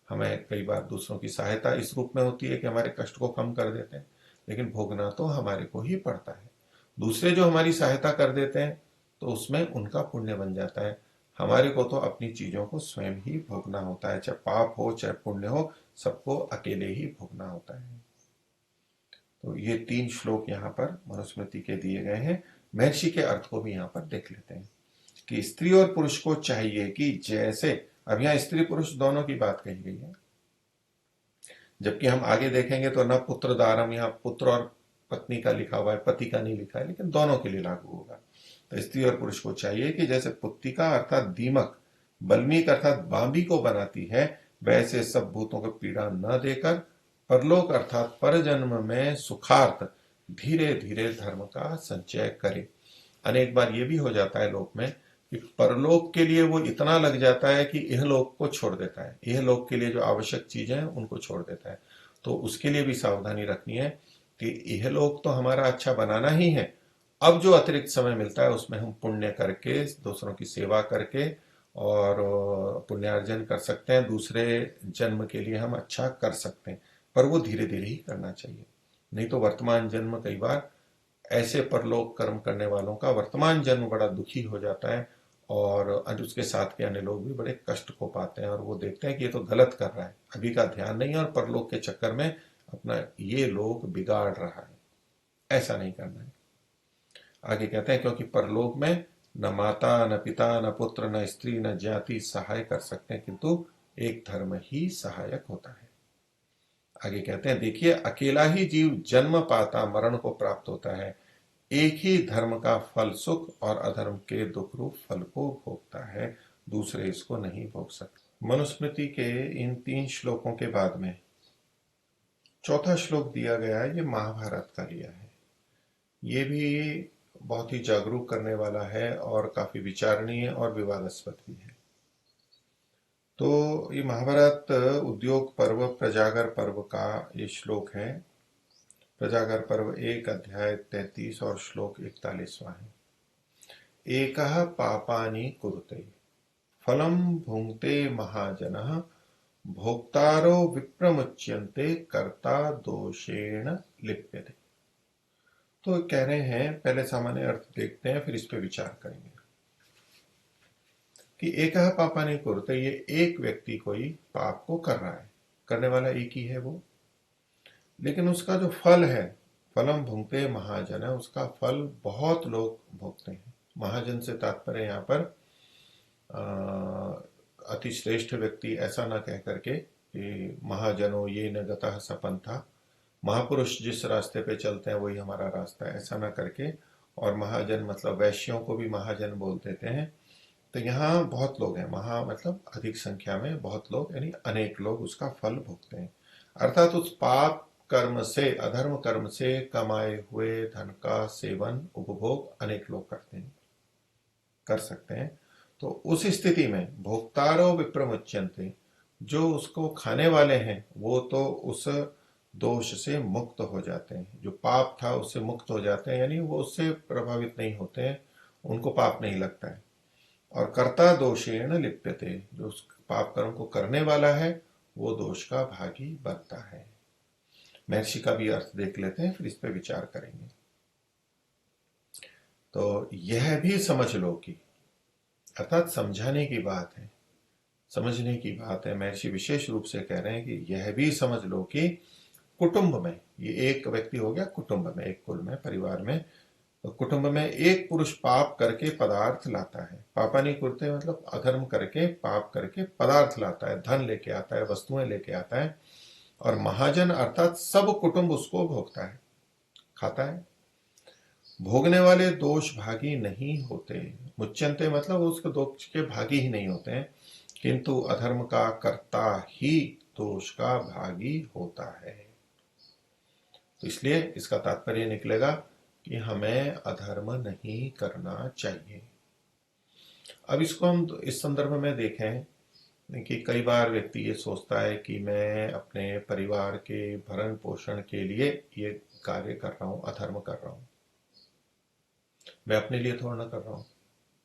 हमें कई बार दूसरों की सहायता इस रूप में होती है कि हमारे कष्ट को कम कर देते हैं, लेकिन भोगना तो हमारे को ही पड़ता है। दूसरे जो हमारी सहायता कर देते हैं तो उसमें उनका पुण्य बन जाता है, हमारे को तो अपनी चीजों को स्वयं ही भोगना होता है, चाहे पाप हो चाहे पुण्य हो, सबको अकेले ही भोगना होता है। तो ये 3 श्लोक यहाँ पर मनुस्मृति के दिए गए हैं। महर्षि के अर्थ को भी यहाँ पर देख लेते हैं कि स्त्री और पुरुष को चाहिए कि जैसे, अब यहाँ स्त्री पुरुष दोनों की बात कही गई है, जबकि हम आगे देखेंगे तो न पुत्र दारम, यहाँ पुत्र और पत्नी का लिखा हुआ है, पति का नहीं लिखा है, लेकिन दोनों के लिए लागू होगा। तो स्त्री और पुरुष को चाहिए कि जैसे पुत्तिका अर्थात दीमक बल्मीक अर्थात बांबी को बनाती है, वैसे सब भूतों को पीड़ा न देकर परलोक अर्थात परजन्म में सुखार्थ धीरे धीरे धर्म का संचय करे। अनेक बार ये भी हो जाता है लोक में कि परलोक के लिए वो इतना लग जाता है कि इहलोक को छोड़ देता है, इहलोक के लिए जो आवश्यक चीजें हैं उनको छोड़ देता है। तो उसके लिए भी सावधानी रखनी है कि इहलोक तो हमारा अच्छा बनाना ही है, अब जो अतिरिक्त समय मिलता है उसमें हम पुण्य करके, दूसरों की सेवा करके और पुण्यार्जन कर सकते हैं, दूसरे जन्म के लिए हम अच्छा कर सकते हैं। पर वो धीरे धीरे ही करना चाहिए, नहीं तो वर्तमान जन्म कई बार ऐसे परलोक कर्म करने वालों का वर्तमान जन्म बड़ा दुखी हो जाता है और उसके साथ के अन्य लोग भी बड़े कष्ट को पाते हैं और वो देखते हैं कि ये तो गलत कर रहा है, अभी का ध्यान नहीं है और परलोक के चक्कर में अपना ये लोग बिगाड़ रहा है। ऐसा नहीं करना है। आगे कहते हैं क्योंकि परलोक में न माता न पिता न पुत्र न स्त्री न जाति सहाय कर सकते हैं, किंतु एक धर्म ही सहायक होता है। आगे कहते हैं देखिए, अकेला ही जीव जन्म पाता मरण को प्राप्त होता है, एक ही धर्म का फल सुख और अधर्म के दुख रूप फल को भोगता है, दूसरे इसको नहीं भोग सकते। मनुस्मृति के इन 3 श्लोकों के बाद में चौथा श्लोक दिया गया है, ये महाभारत का लिया है। ये भी बहुत ही जागरूक करने वाला है और काफी विचारणीय और विवादास्पद भी है। तो ये महाभारत उद्योग पर्व प्रजागर पर्व का ये श्लोक है। प्रजागर पर्व 1 अध्याय 33 और श्लोक 41वां है। एकः पापानि कुरुते फलं भुंक्ते महाजनः भोक्तारो विप्रमुच्यन्ते कर्ता दोषेण लिप्यते। तो कह रहे हैं, पहले सामान्य अर्थ देखते हैं फिर इस पे विचार करेंगे कि एकः पापानि कुरुते, ये एक व्यक्ति कोई पाप को कर रहा है, करने वाला एक ही है वो, लेकिन उसका जो फल है, फलम भुंक्ते महाजन है, उसका फल बहुत लोग भोगते हैं। महाजन से तात्पर्य यहाँ पर अति श्रेष्ठ व्यक्ति ऐसा ना कह करके कि महाजनों ये न गतः सपंथा, महापुरुष जिस रास्ते पे चलते हैं वही हमारा रास्ता है, ऐसा ना करके। और महाजन मतलब वैश्यों को भी महाजन बोल देते हैं। तो यहाँ बहुत लोग हैं, महा मतलब अधिक संख्या में, बहुत लोग यानी अनेक लोग उसका फल भोगते हैं। अर्थात उस पाप कर्म से, अधर्म कर्म से कमाए हुए धन का सेवन उपभोग अनेक लोग करते हैं, कर सकते हैं। तो उस स्थिति में भोक्तारो विप्रमुच्यन्ते, जो उसको खाने वाले हैं वो तो उस दोष से मुक्त हो जाते हैं, जो पाप था उससे मुक्त हो जाते हैं, यानी वो उससे प्रभावित नहीं होते हैं, उनको पाप नहीं लगता है। और कर्ता दोषेण लिप्यते, जो उस पाप कर्म को करने वाला है वो दोष का भागी बनता है। महर्षि का भी अर्थ देख लेते हैं फिर इस पर विचार करेंगे। तो यह भी समझ लो कि, अर्थात समझाने की बात है, समझने की बात है। महर्षि विशेष रूप से कह रहे हैं कि यह भी समझ लो कि कुटुंब में, ये एक व्यक्ति हो गया कुटुंब में, एक कुल में, परिवार में, तो कुटुंब में एक पुरुष पाप करके पदार्थ लाता है, पापा नहीं कुरते मतलब अधर्म करके पाप करके पदार्थ लाता है, धन लेके आता है, वस्तुएं लेके आता है, और महाजन अर्थात सब कुटुंब उसको भोगता है, खाता है। भोगने वाले दोष भागी नहीं होते, मुच्यंते मतलब उसके दोष के भागी ही नहीं होते हैं, किंतु अधर्म का कर्ता ही दोष का भागी होता है। तो इसलिए इसका तात्पर्य निकलेगा कि हमें अधर्म नहीं करना चाहिए। अब इसको हम इस संदर्भ में देखें कि कई बार व्यक्ति ये सोचता है कि मैं अपने परिवार के भरण पोषण के लिए ये कार्य कर रहा हूं, अधर्म कर रहा हूं, मैं अपने लिए थोड़ा ना कर रहा हूं,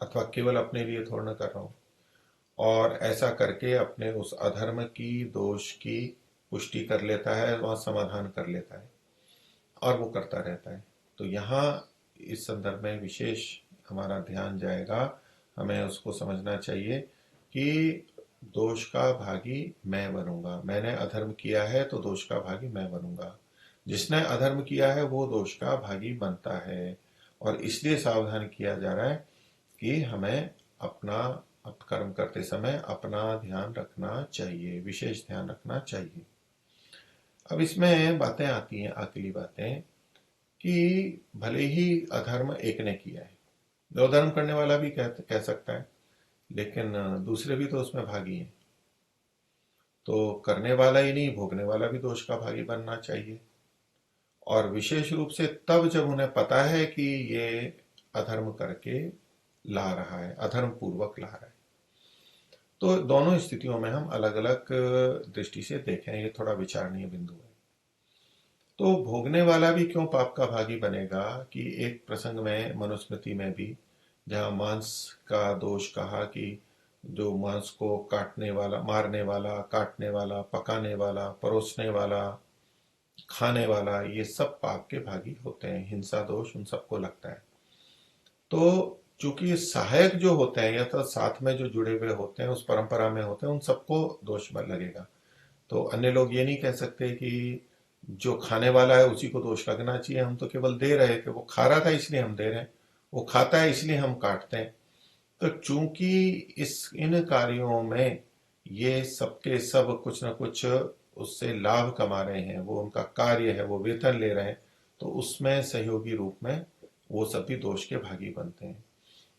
अथवा केवल अपने लिए थोड़ा ना कर रहा हूं, और ऐसा करके अपने उस अधर्म की, दोष की पुष्टि कर लेता है, वहां समाधान कर लेता है और वो करता रहता है। तो यहाँ इस संदर्भ में विशेष हमारा ध्यान जाएगा, हमें उसको समझना चाहिए कि दोष का भागी मैं बनूंगा, मैंने अधर्म किया है तो दोष का भागी मैं बनूंगा, जिसने अधर्म किया है वो दोष का भागी बनता है। और इसलिए सावधान किया जा रहा है कि हमें अपना कर्म करते समय अपना ध्यान रखना चाहिए, विशेष ध्यान रखना चाहिए। अब इसमें बातें आती हैं, अगली बातें, कि भले ही अधर्म एक ने किया है, जो अधर्म करने वाला भी कह सकता है, लेकिन दूसरे भी तो उसमें भागी हैं, तो करने वाला ही नहीं, भोगने वाला भी दोष का भागी बनना चाहिए। और विशेष रूप से तब जब उन्हें पता है कि ये अधर्म करके ला रहा है, अधर्म पूर्वक ला रहा है। तो दोनों स्थितियों में हम अलग अलग दृष्टि से देखें, ये थोड़ा विचारणीय बिंदु है। तो भोगने वाला भी क्यों पाप का भागी बनेगा कि एक प्रसंग में मनुस्मृति में भी जहाँ मांस का दोष कहा कि जो मांस को काटने वाला, मारने वाला, काटने वाला, पकाने वाला, परोसने वाला, खाने वाला, ये सब पाप के भागी होते हैं। हिंसा दोष उन सबको लगता है। तो चूंकि ये सहायक जो होते हैं या तो साथ में जो जुड़े हुए होते हैं, उस परंपरा में होते हैं, उन सबको दोष लगेगा। तो अन्य लोग ये नहीं कह सकते कि जो खाने वाला है उसी को दोष लगना चाहिए, हम तो केवल दे रहे थे, वो खा रहा था इसलिए हम दे रहे हैं, वो खाता है इसलिए हम काटते हैं। तो चूंकि इस इन कार्यों में ये सबके सब कुछ ना कुछ उससे लाभ कमा रहे हैं, वो उनका कार्य है, वो वेतन ले रहे हैं, तो उसमें सहयोगी रूप में वो सब भी दोष के भागी बनते हैं।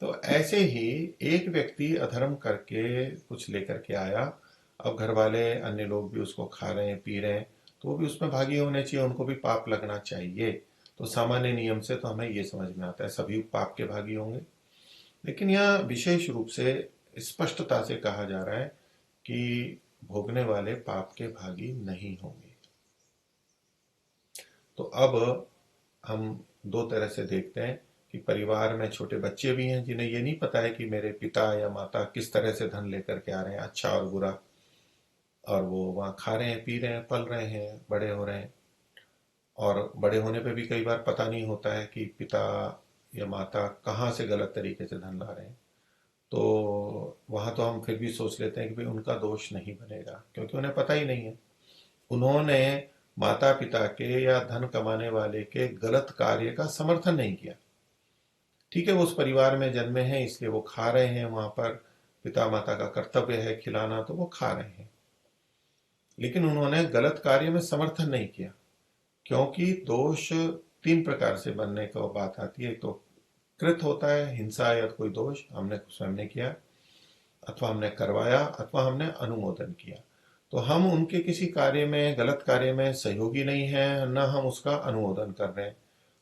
तो ऐसे ही एक व्यक्ति अधर्म करके कुछ लेकर के आया, अब घर वाले अन्य लोग भी उसको खा रहे हैं, पी रहे हैं, तो वो भी उसमें भागी होने चाहिए, उनको भी पाप लगना चाहिए। तो सामान्य नियम से तो हमें ये समझ में आता है सभी पाप के भागी होंगे। लेकिन यहाँ विशेष रूप से स्पष्टता से कहा जा रहा है कि भोगने वाले पाप के भागी नहीं होंगे। तो अब हम दो तरह से देखते हैं कि परिवार में छोटे बच्चे भी हैं जिन्हें ये नहीं पता है कि मेरे पिता या माता किस तरह से धन लेकर के आ रहे हैं, अच्छा और बुरा, और वो वहाँ खा रहे हैं, पी रहे हैं, पल रहे हैं, बड़े हो रहे हैं। और बड़े होने पे भी कई बार पता नहीं होता है कि पिता या माता कहाँ से गलत तरीके से धन ला रहे हैं। तो वहाँ तो हम फिर भी सोच लेते हैं कि भाई उनका दोष नहीं बनेगा, क्योंकि उन्हें पता ही नहीं है। उन्होंने माता पिता के या धन कमाने वाले के गलत कार्य का समर्थन नहीं किया। ठीक है, वो उस परिवार में जन्मे हैं इसलिए वो खा रहे हैं, वहां पर पिता माता का कर्तव्य है खिलाना, तो वो खा रहे हैं। लेकिन उन्होंने गलत कार्य में समर्थन नहीं किया, क्योंकि दोष तीन प्रकार से बनने की बात आती है। एक तो कृत होता है, हिंसा या कोई दोष हमने स्वयं ने किया, अथवा हमने करवाया, अथवा हमने अनुमोदन किया। तो हम उनके किसी कार्य में, गलत कार्य में सहयोगी नहीं है, न हम उसका अनुमोदन कर रहे हैं,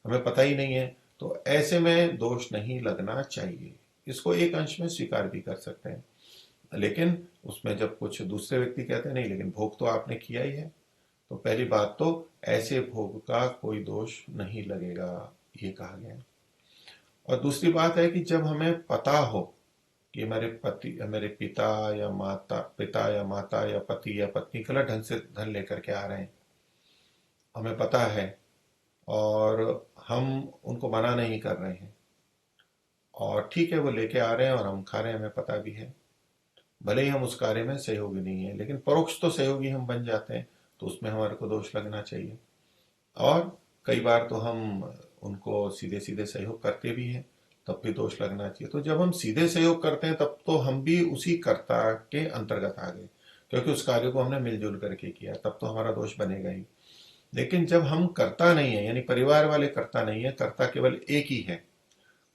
हमें पता ही नहीं है, तो ऐसे में दोष नहीं लगना चाहिए। इसको एक अंश में स्वीकार भी कर सकते हैं। लेकिन उसमें जब कुछ दूसरे व्यक्ति कहते हैं नहीं लेकिन भोग तो आपने किया ही है, तो पहली बात तो ऐसे भोग का कोई दोष नहीं लगेगा, ये कहा गया है। और दूसरी बात है कि जब हमें पता हो कि मेरे पिता या माता या पति या पत्नी गलत ढंग से धन लेकर के आ रहे हैं, हमें पता है, और हम उनको मना नहीं कर रहे हैं, और ठीक है वो लेके आ रहे हैं और हम खा रहे हैं, हमें पता भी है, भले ही हम उस कार्य में सहयोगी नहीं है, लेकिन परोक्ष तो सहयोगी हम बन जाते हैं, तो उसमें हमारे को दोष लगना चाहिए। और कई बार तो हम उनको सीधे सीधे सहयोग करते भी हैं, तब भी दोष लगना चाहिए। तो जब हम सीधे सहयोग करते हैं तब तो हम भी उसी कर्ता के अंतर्गत आ गए, क्योंकि उस कार्य को हमने मिलजुल करके किया, तब तो हमारा दोष बनेगा ही। लेकिन जब हम कर्ता नहीं है, यानी परिवार वाले कर्ता नहीं है, कर्ता केवल एक ही है,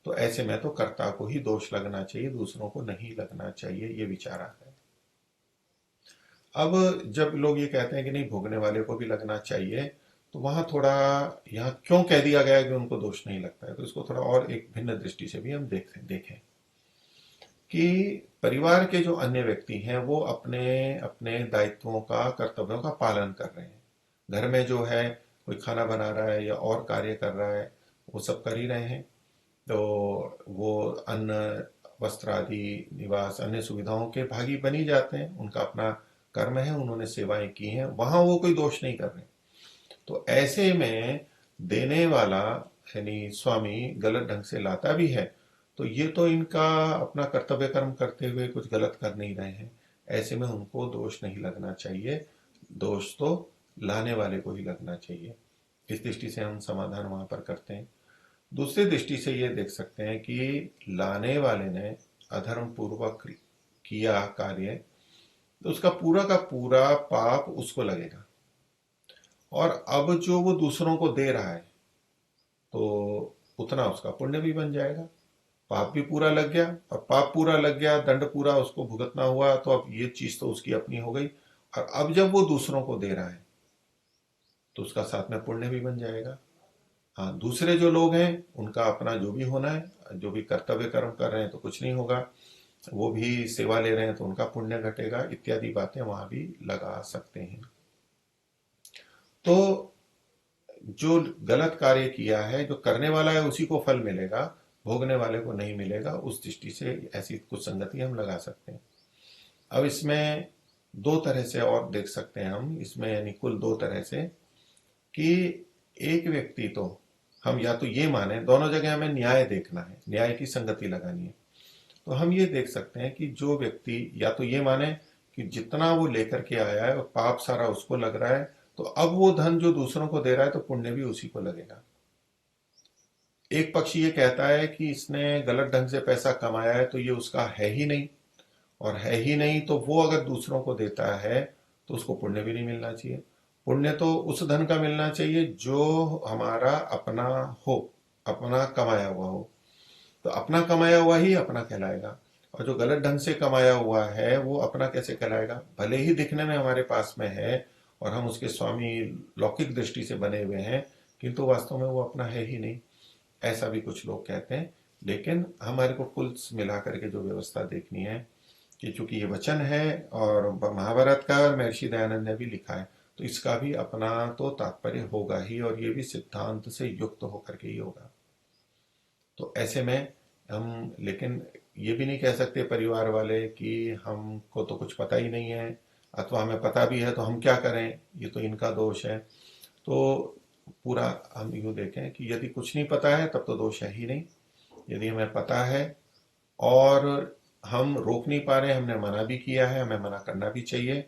तो ऐसे में तो कर्ता को ही दोष लगना चाहिए, दूसरों को नहीं लगना चाहिए, ये विचार आता है। अब जब लोग ये कहते हैं कि नहीं भोगने वाले को भी लगना चाहिए, तो वहां थोड़ा, यहाँ क्यों कह दिया गया है कि उनको दोष नहीं लगता है, तो इसको थोड़ा और एक भिन्न दृष्टि से भी हम देखें कि परिवार के जो अन्य व्यक्ति हैं वो अपने अपने दायित्वों का, कर्तव्यों का पालन कर रहे हैं। घर में जो है कोई खाना बना रहा है या और कार्य कर रहा है, वो सब कर ही रहे हैं। तो वो अन्न, वस्त्र आदि, निवास, अन्य सुविधाओं के भागी बन ही जाते हैं, उनका अपना कर्म है, उन्होंने सेवाएं की हैं, वहां वो कोई दोष नहीं कर रहे। तो ऐसे में देने वाला यानी स्वामी गलत ढंग से लाता भी है, तो ये तो इनका अपना कर्तव्य कर्म करते हुए कुछ गलत कर नहीं रहे हैं, ऐसे में उनको दोष नहीं लगना चाहिए, दोष तो लाने वाले को ही लगना चाहिए। इस दृष्टि से हम समाधान वहां पर करते हैं। दूसरी दृष्टि से ये देख सकते हैं कि लाने वाले ने अधर्म पूर्वक किया कार्य, तो उसका पूरा का पूरा पाप उसको लगेगा, और अब जो वो दूसरों को दे रहा है तो उतना उसका पुण्य भी बन जाएगा। पाप भी पूरा लग गया, और पाप पूरा लग गया, दंड पूरा उसको भुगतना हुआ, तो अब ये चीज तो उसकी अपनी हो गई, और अब जब वो दूसरों को दे रहा है तो उसका साथ में पुण्य भी बन जाएगा। हाँ, दूसरे जो लोग हैं उनका अपना जो भी होना है, जो भी कर्तव्य कर्म कर रहे हैं तो कुछ नहीं होगा, वो भी सेवा ले रहे हैं तो उनका पुण्य घटेगा, इत्यादि बातें वहां भी लगा सकते हैं। तो जो गलत कार्य किया है, जो करने वाला है उसी को फल मिलेगा, भोगने वाले को नहीं मिलेगा। उस दृष्टि से ऐसी कुछ संगति हम लगा सकते हैं। अब इसमें दो तरह से और देख सकते हैं हम इसमें, यानी कुल दो तरह से, कि एक व्यक्ति तो हम या तो ये माने, दोनों जगह हमें न्याय देखना है, न्याय की संगति लगानी है। तो हम ये देख सकते हैं कि जो व्यक्ति या तो ये माने कि जितना वो लेकर के आया है और पाप सारा उसको लग रहा है, तो अब वो धन जो दूसरों को दे रहा है तो पुण्य भी उसी को लगेगा। एक पक्ष ये कहता है कि इसने गलत ढंग से पैसा कमाया है तो ये उसका है ही नहीं, और है ही नहीं तो वो अगर दूसरों को देता है तो उसको पुण्य भी नहीं मिलना चाहिए। पुण्य तो उस धन का मिलना चाहिए जो हमारा अपना हो, अपना कमाया हुआ हो। तो अपना कमाया हुआ ही अपना कहलाएगा, और जो गलत ढंग से कमाया हुआ है वो अपना कैसे कहलाएगा? भले ही दिखने में हमारे पास में है और हम उसके स्वामी लौकिक दृष्टि से बने हुए हैं, किंतु वास्तव में वो अपना है ही नहीं, ऐसा भी कुछ लोग कहते हैं। लेकिन हमारे को कुल मिला करके जो व्यवस्था देखनी है कि चूंकि ये वचन है और महाभारत का और महर्षि दयानंद ने भी लिखा है, तो इसका भी अपना तो तात्पर्य होगा ही, और ये भी सिद्धांत से युक्त होकर के ही होगा। तो ऐसे में हम लेकिन ये भी नहीं कह सकते परिवार वाले कि हमको तो कुछ पता ही नहीं है, अथवा हमें पता भी है तो हम क्या करें, ये तो इनका दोष है। तो पूरा हम यूं देखें कि यदि कुछ नहीं पता है तब तो दोष है ही नहीं। यदि हमें पता है और हम रोक नहीं पा रहे, हमने मना भी किया है, हमें मना करना भी चाहिए,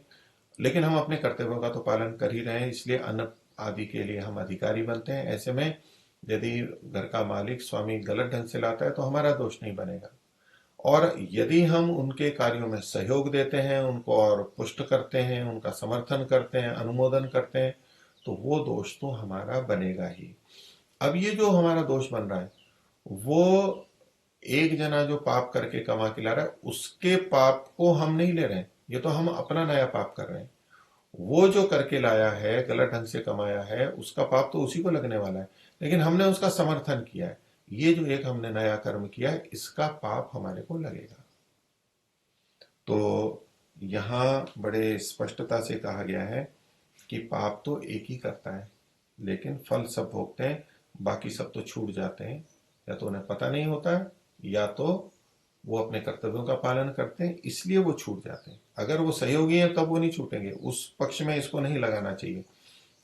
लेकिन हम अपने कर्तव्यों का तो पालन कर ही रहे हैं, इसलिए अन्न आदि के लिए हम अधिकारी बनते हैं। ऐसे में यदि घर का मालिक स्वामी गलत ढंग से लाता है तो हमारा दोष नहीं बनेगा, और यदि हम उनके कार्यों में सहयोग देते हैं, उनको और पुष्ट करते हैं, उनका समर्थन करते हैं, अनुमोदन करते हैं, तो वो दोष तो हमारा बनेगा ही। अब ये जो हमारा दोष बन रहा है, वो एक जना जो पाप करके कमा के ला रहा है उसके पाप को हम नहीं ले रहे हैं, ये तो हम अपना नया पाप कर रहे हैं। वो जो करके लाया है, गलत ढंग से कमाया है, उसका पाप तो उसी को लगने वाला है, लेकिन हमने उसका समर्थन किया है। ये जो एक हमने नया कर्म किया है, इसका पाप हमारे को लगेगा। तो यहाँ बड़े स्पष्टता से कहा गया है कि पाप तो एक ही करता है, लेकिन फल सब भोगते हैं, बाकी सब तो छूट जाते हैं। या तो उन्हें पता नहीं होता है, या तो वो अपने कर्तव्यों का पालन करते हैं इसलिए वो छूट जाते हैं। अगर वो सहयोगी हैं तब वो नहीं छूटेंगे, उस पक्ष में इसको नहीं लगाना चाहिए।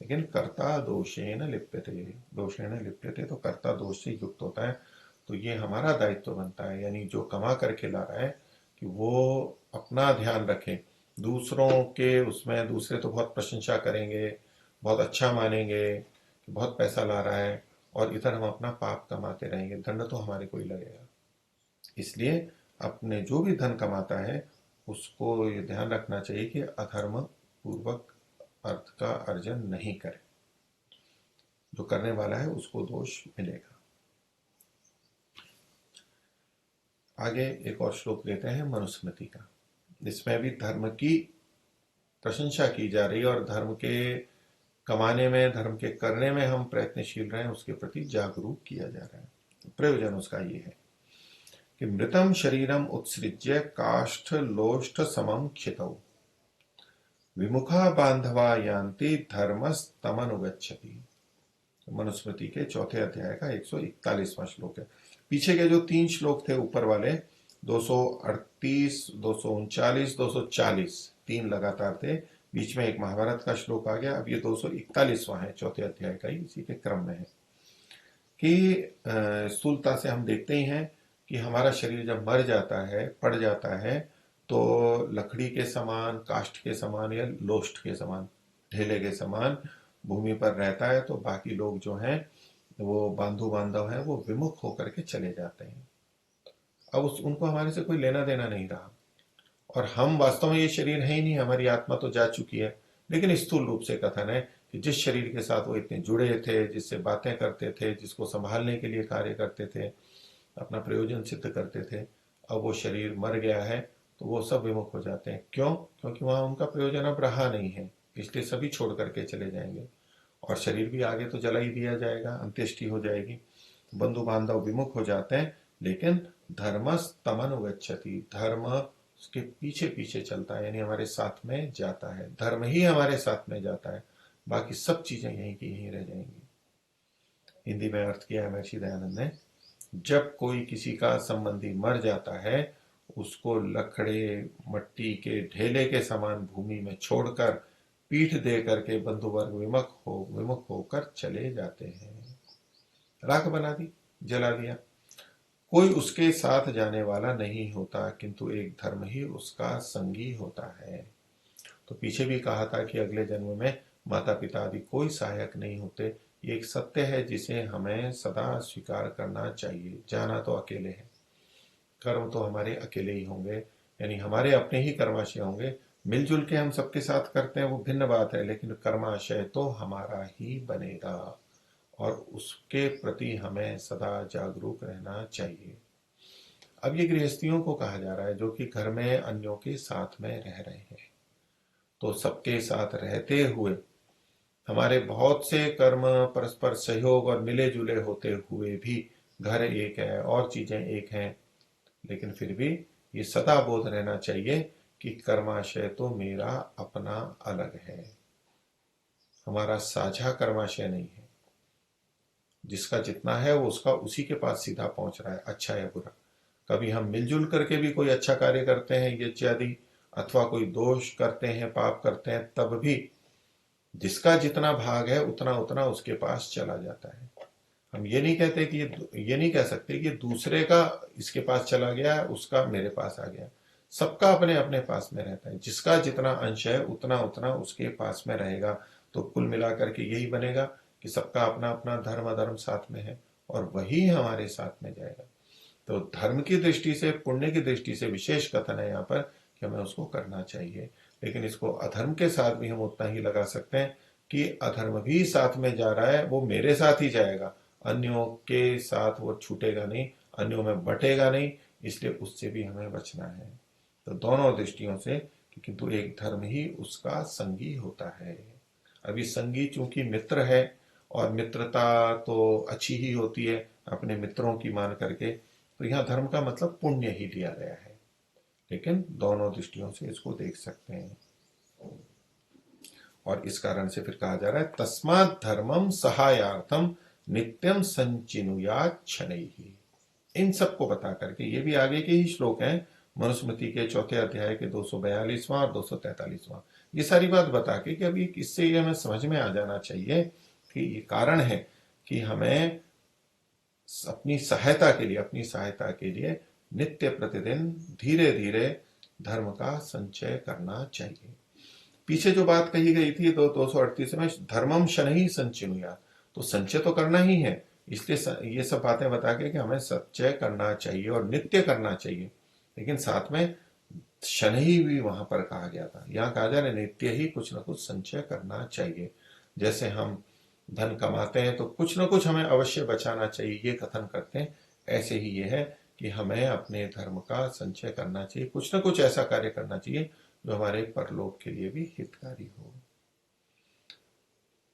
लेकिन कर्ता दोषेण लिप्यते, दोषेण लिप्यते, तो कर्ता दोष से युक्त होता है। तो ये हमारा दायित्व बनता है, यानी जो कमा करके ला रहा है कि वो अपना ध्यान रखे। दूसरों के उसमें दूसरे तो बहुत प्रशंसा करेंगे, बहुत अच्छा मानेंगे कि बहुत पैसा ला रहा है, और इधर हम अपना पाप कमाते रहेंगे, दंड तो हमारे को ही लगेगा। इसलिए अपने जो भी धन कमाता है उसको ये ध्यान रखना चाहिए कि अधर्म पूर्वक अर्थ का अर्जन नहीं करे। जो करने वाला है उसको दोष मिलेगा। आगे एक और श्लोक लेते हैं मनुस्मृति का। इसमें भी धर्म की प्रशंसा की जा रही है, और धर्म के कमाने में, धर्म के करने में हम प्रयत्नशील रहे, उसके प्रति जागरूक किया जा रहा है। प्रयोजन उसका ये है कि मृतम शरीरम उत्सृज्य काष्ठ लोष्ठ समम क्षितौ विमुखा बांधवा यान्ति धर्मस्तमनुगच्छति। मनुस्मृति के चौथे अध्याय का 141वां श्लोक है। पीछे के जो तीन श्लोक थे ऊपर वाले, 238, 239, 240, तीन लगातार थे, बीच में एक महाभारत का श्लोक आ गया। अब ये 241वां है, चौथे अध्याय का ही, इसी के क्रम में है कि स्थूलता से हम देखते ही हैं कि हमारा शरीर जब मर जाता है, पड़ जाता है, तो लकड़ी के समान, काष्ठ के समान या लोष्ठ के समान, ढेले के समान भूमि पर रहता है। तो बाकी लोग जो हैं, वो बांधु बांधव हैं, वो विमुख होकर के चले जाते हैं। अब उनको हमारे से कोई लेना देना नहीं रहा, और हम वास्तव में ये शरीर है ही नहीं, हमारी आत्मा तो जा चुकी है। लेकिन स्थूल रूप से कथन है कि जिस शरीर के साथ वो इतने जुड़े थे, जिससे बातें करते थे, जिसको संभालने के लिए कार्य करते थे, अपना प्रयोजन सिद्ध करते थे, अब वो शरीर मर गया है तो वो सब विमुख हो जाते हैं। क्यों? क्योंकि वहां उनका प्रयोजन अब रहा नहीं है, इसलिए सभी छोड़ करके चले जाएंगे, और शरीर भी आगे तो जला ही दिया जाएगा, अंत्येष्टि हो जाएगी। बंधु बांधव विमुख हो जाते हैं, लेकिन धर्मस्तमनुगच्छति, धर्म उसके पीछे पीछे चलता है, यानी हमारे साथ में जाता है। धर्म ही हमारे साथ में जाता है, बाकी सब चीजें यहीं की यहीं रह जाएंगी। हिंदी में अर्थ किया है महर्षि दयानंद ने। जब कोई किसी का संबंधी मर जाता है, उसको लकड़े मट्टी के ढेले के समान भूमि में छोड़कर पीठ दे करके बंधु वर्ग विमुख होकर चले जाते हैं। राख बना दी, जला दिया। कोई उसके साथ जाने वाला नहीं होता, किंतु एक धर्म ही उसका संगी होता है। तो पीछे भी कहा था कि अगले जन्म में माता पिता आदि कोई सहायक नहीं होते। ये एक सत्य है जिसे हमें सदा स्वीकार करना चाहिए। जाना तो अकेले है, कर्म तो हमारे अकेले ही होंगे, यानी हमारे अपने ही कर्माशय होंगे। मिलजुल के हम सबके साथ करते हैं वो भिन्न बात है, लेकिन कर्माशय तो हमारा ही बनेगा और उसके प्रति हमें सदा जागरूक रहना चाहिए। अब ये गृहस्थियों को कहा जा रहा है जो कि घर में अन्यों के साथ में रह रहे हैं। तो सबके साथ रहते हुए हमारे बहुत से कर्म परस्पर सहयोग और मिले जुले होते हुए भी घर एक है और चीजें एक हैं, लेकिन फिर भी ये सदा बोध रहना चाहिए कि कर्माशय तो मेरा अपना अलग है, हमारा साझा कर्माशय नहीं है। जिसका जितना है वो उसका उसी के पास सीधा पहुंच रहा है, अच्छा या बुरा। कभी हम मिलजुल करके भी कोई अच्छा कार्य करते हैं यज्ञ आदि, अथवा कोई दोष करते हैं, पाप करते हैं, तब भी जिसका जितना भाग है उतना उतना उसके पास चला जाता है। हम ये नहीं कहते कि ये नहीं कह सकते कि दूसरे का इसके पास चला गया, उसका मेरे पास आ गया। सबका अपने अपने पास में रहता है, जिसका जितना अंश है उतना उतना उसके पास में रहेगा। तो कुल मिलाकर के यही बनेगा कि सबका अपना अपना धर्म अधर्म साथ में है और वही हमारे साथ में जाएगा। तो धर्म की दृष्टि से, पुण्य की दृष्टि से विशेष कथन है यहाँ पर कि हमें उसको करना चाहिए। लेकिन इसको अधर्म के साथ भी हम उतना ही लगा सकते हैं कि अधर्म भी साथ में जा रहा है, वो मेरे साथ ही जाएगा, अन्यों के साथ वो छूटेगा नहीं, अन्यों में बटेगा नहीं, इसलिए उससे भी हमें बचना है। तो दोनों दृष्टियों से, किंतु एक धर्म ही उसका संगी होता है। अभी संगी चूंकि मित्र है और मित्रता तो अच्छी ही होती है अपने मित्रों की मान करके, तो यहाँ धर्म का मतलब पुण्य ही लिया गया है। लेकिन दोनों दृष्टियों से इसको देख सकते हैं और इस कारण से फिर कहा जा रहा है तस्मात् धर्मम सहायार्थम नित्यम संचिनुयात् शनैः। इन सबको बता करके, ये भी आगे के ही श्लोक हैं, मनुस्मृति के 4 अध्याय के 242वां और 243वां। ये सारी बात बता के कि अभी इससे ये हमें समझ में आ जाना चाहिए कि ये कारण है कि हमें अपनी सहायता के लिए नित्य प्रतिदिन धीरे धीरे धर्म का संचय करना चाहिए। पीछे जो बात कही गई थी 238 में, धर्मम शनैः संचिनुयात्, तो संचय तो करना ही है, इसलिए ये सब बातें बता के कि हमें संचय करना चाहिए और नित्य करना चाहिए। लेकिन साथ में शनैः भी वहां पर कहा गया था, यहाँ कहा जा रहा है नित्य ही कुछ ना कुछ संचय करना चाहिए। जैसे हम धन कमाते हैं तो कुछ ना कुछ हमें अवश्य बचाना चाहिए, ये कथन करते हैं। ऐसे ही ये है कि हमें अपने धर्म का संचय करना चाहिए, कुछ ना कुछ ऐसा कार्य करना चाहिए जो हमारे परलोक के लिए भी हितकारी हो।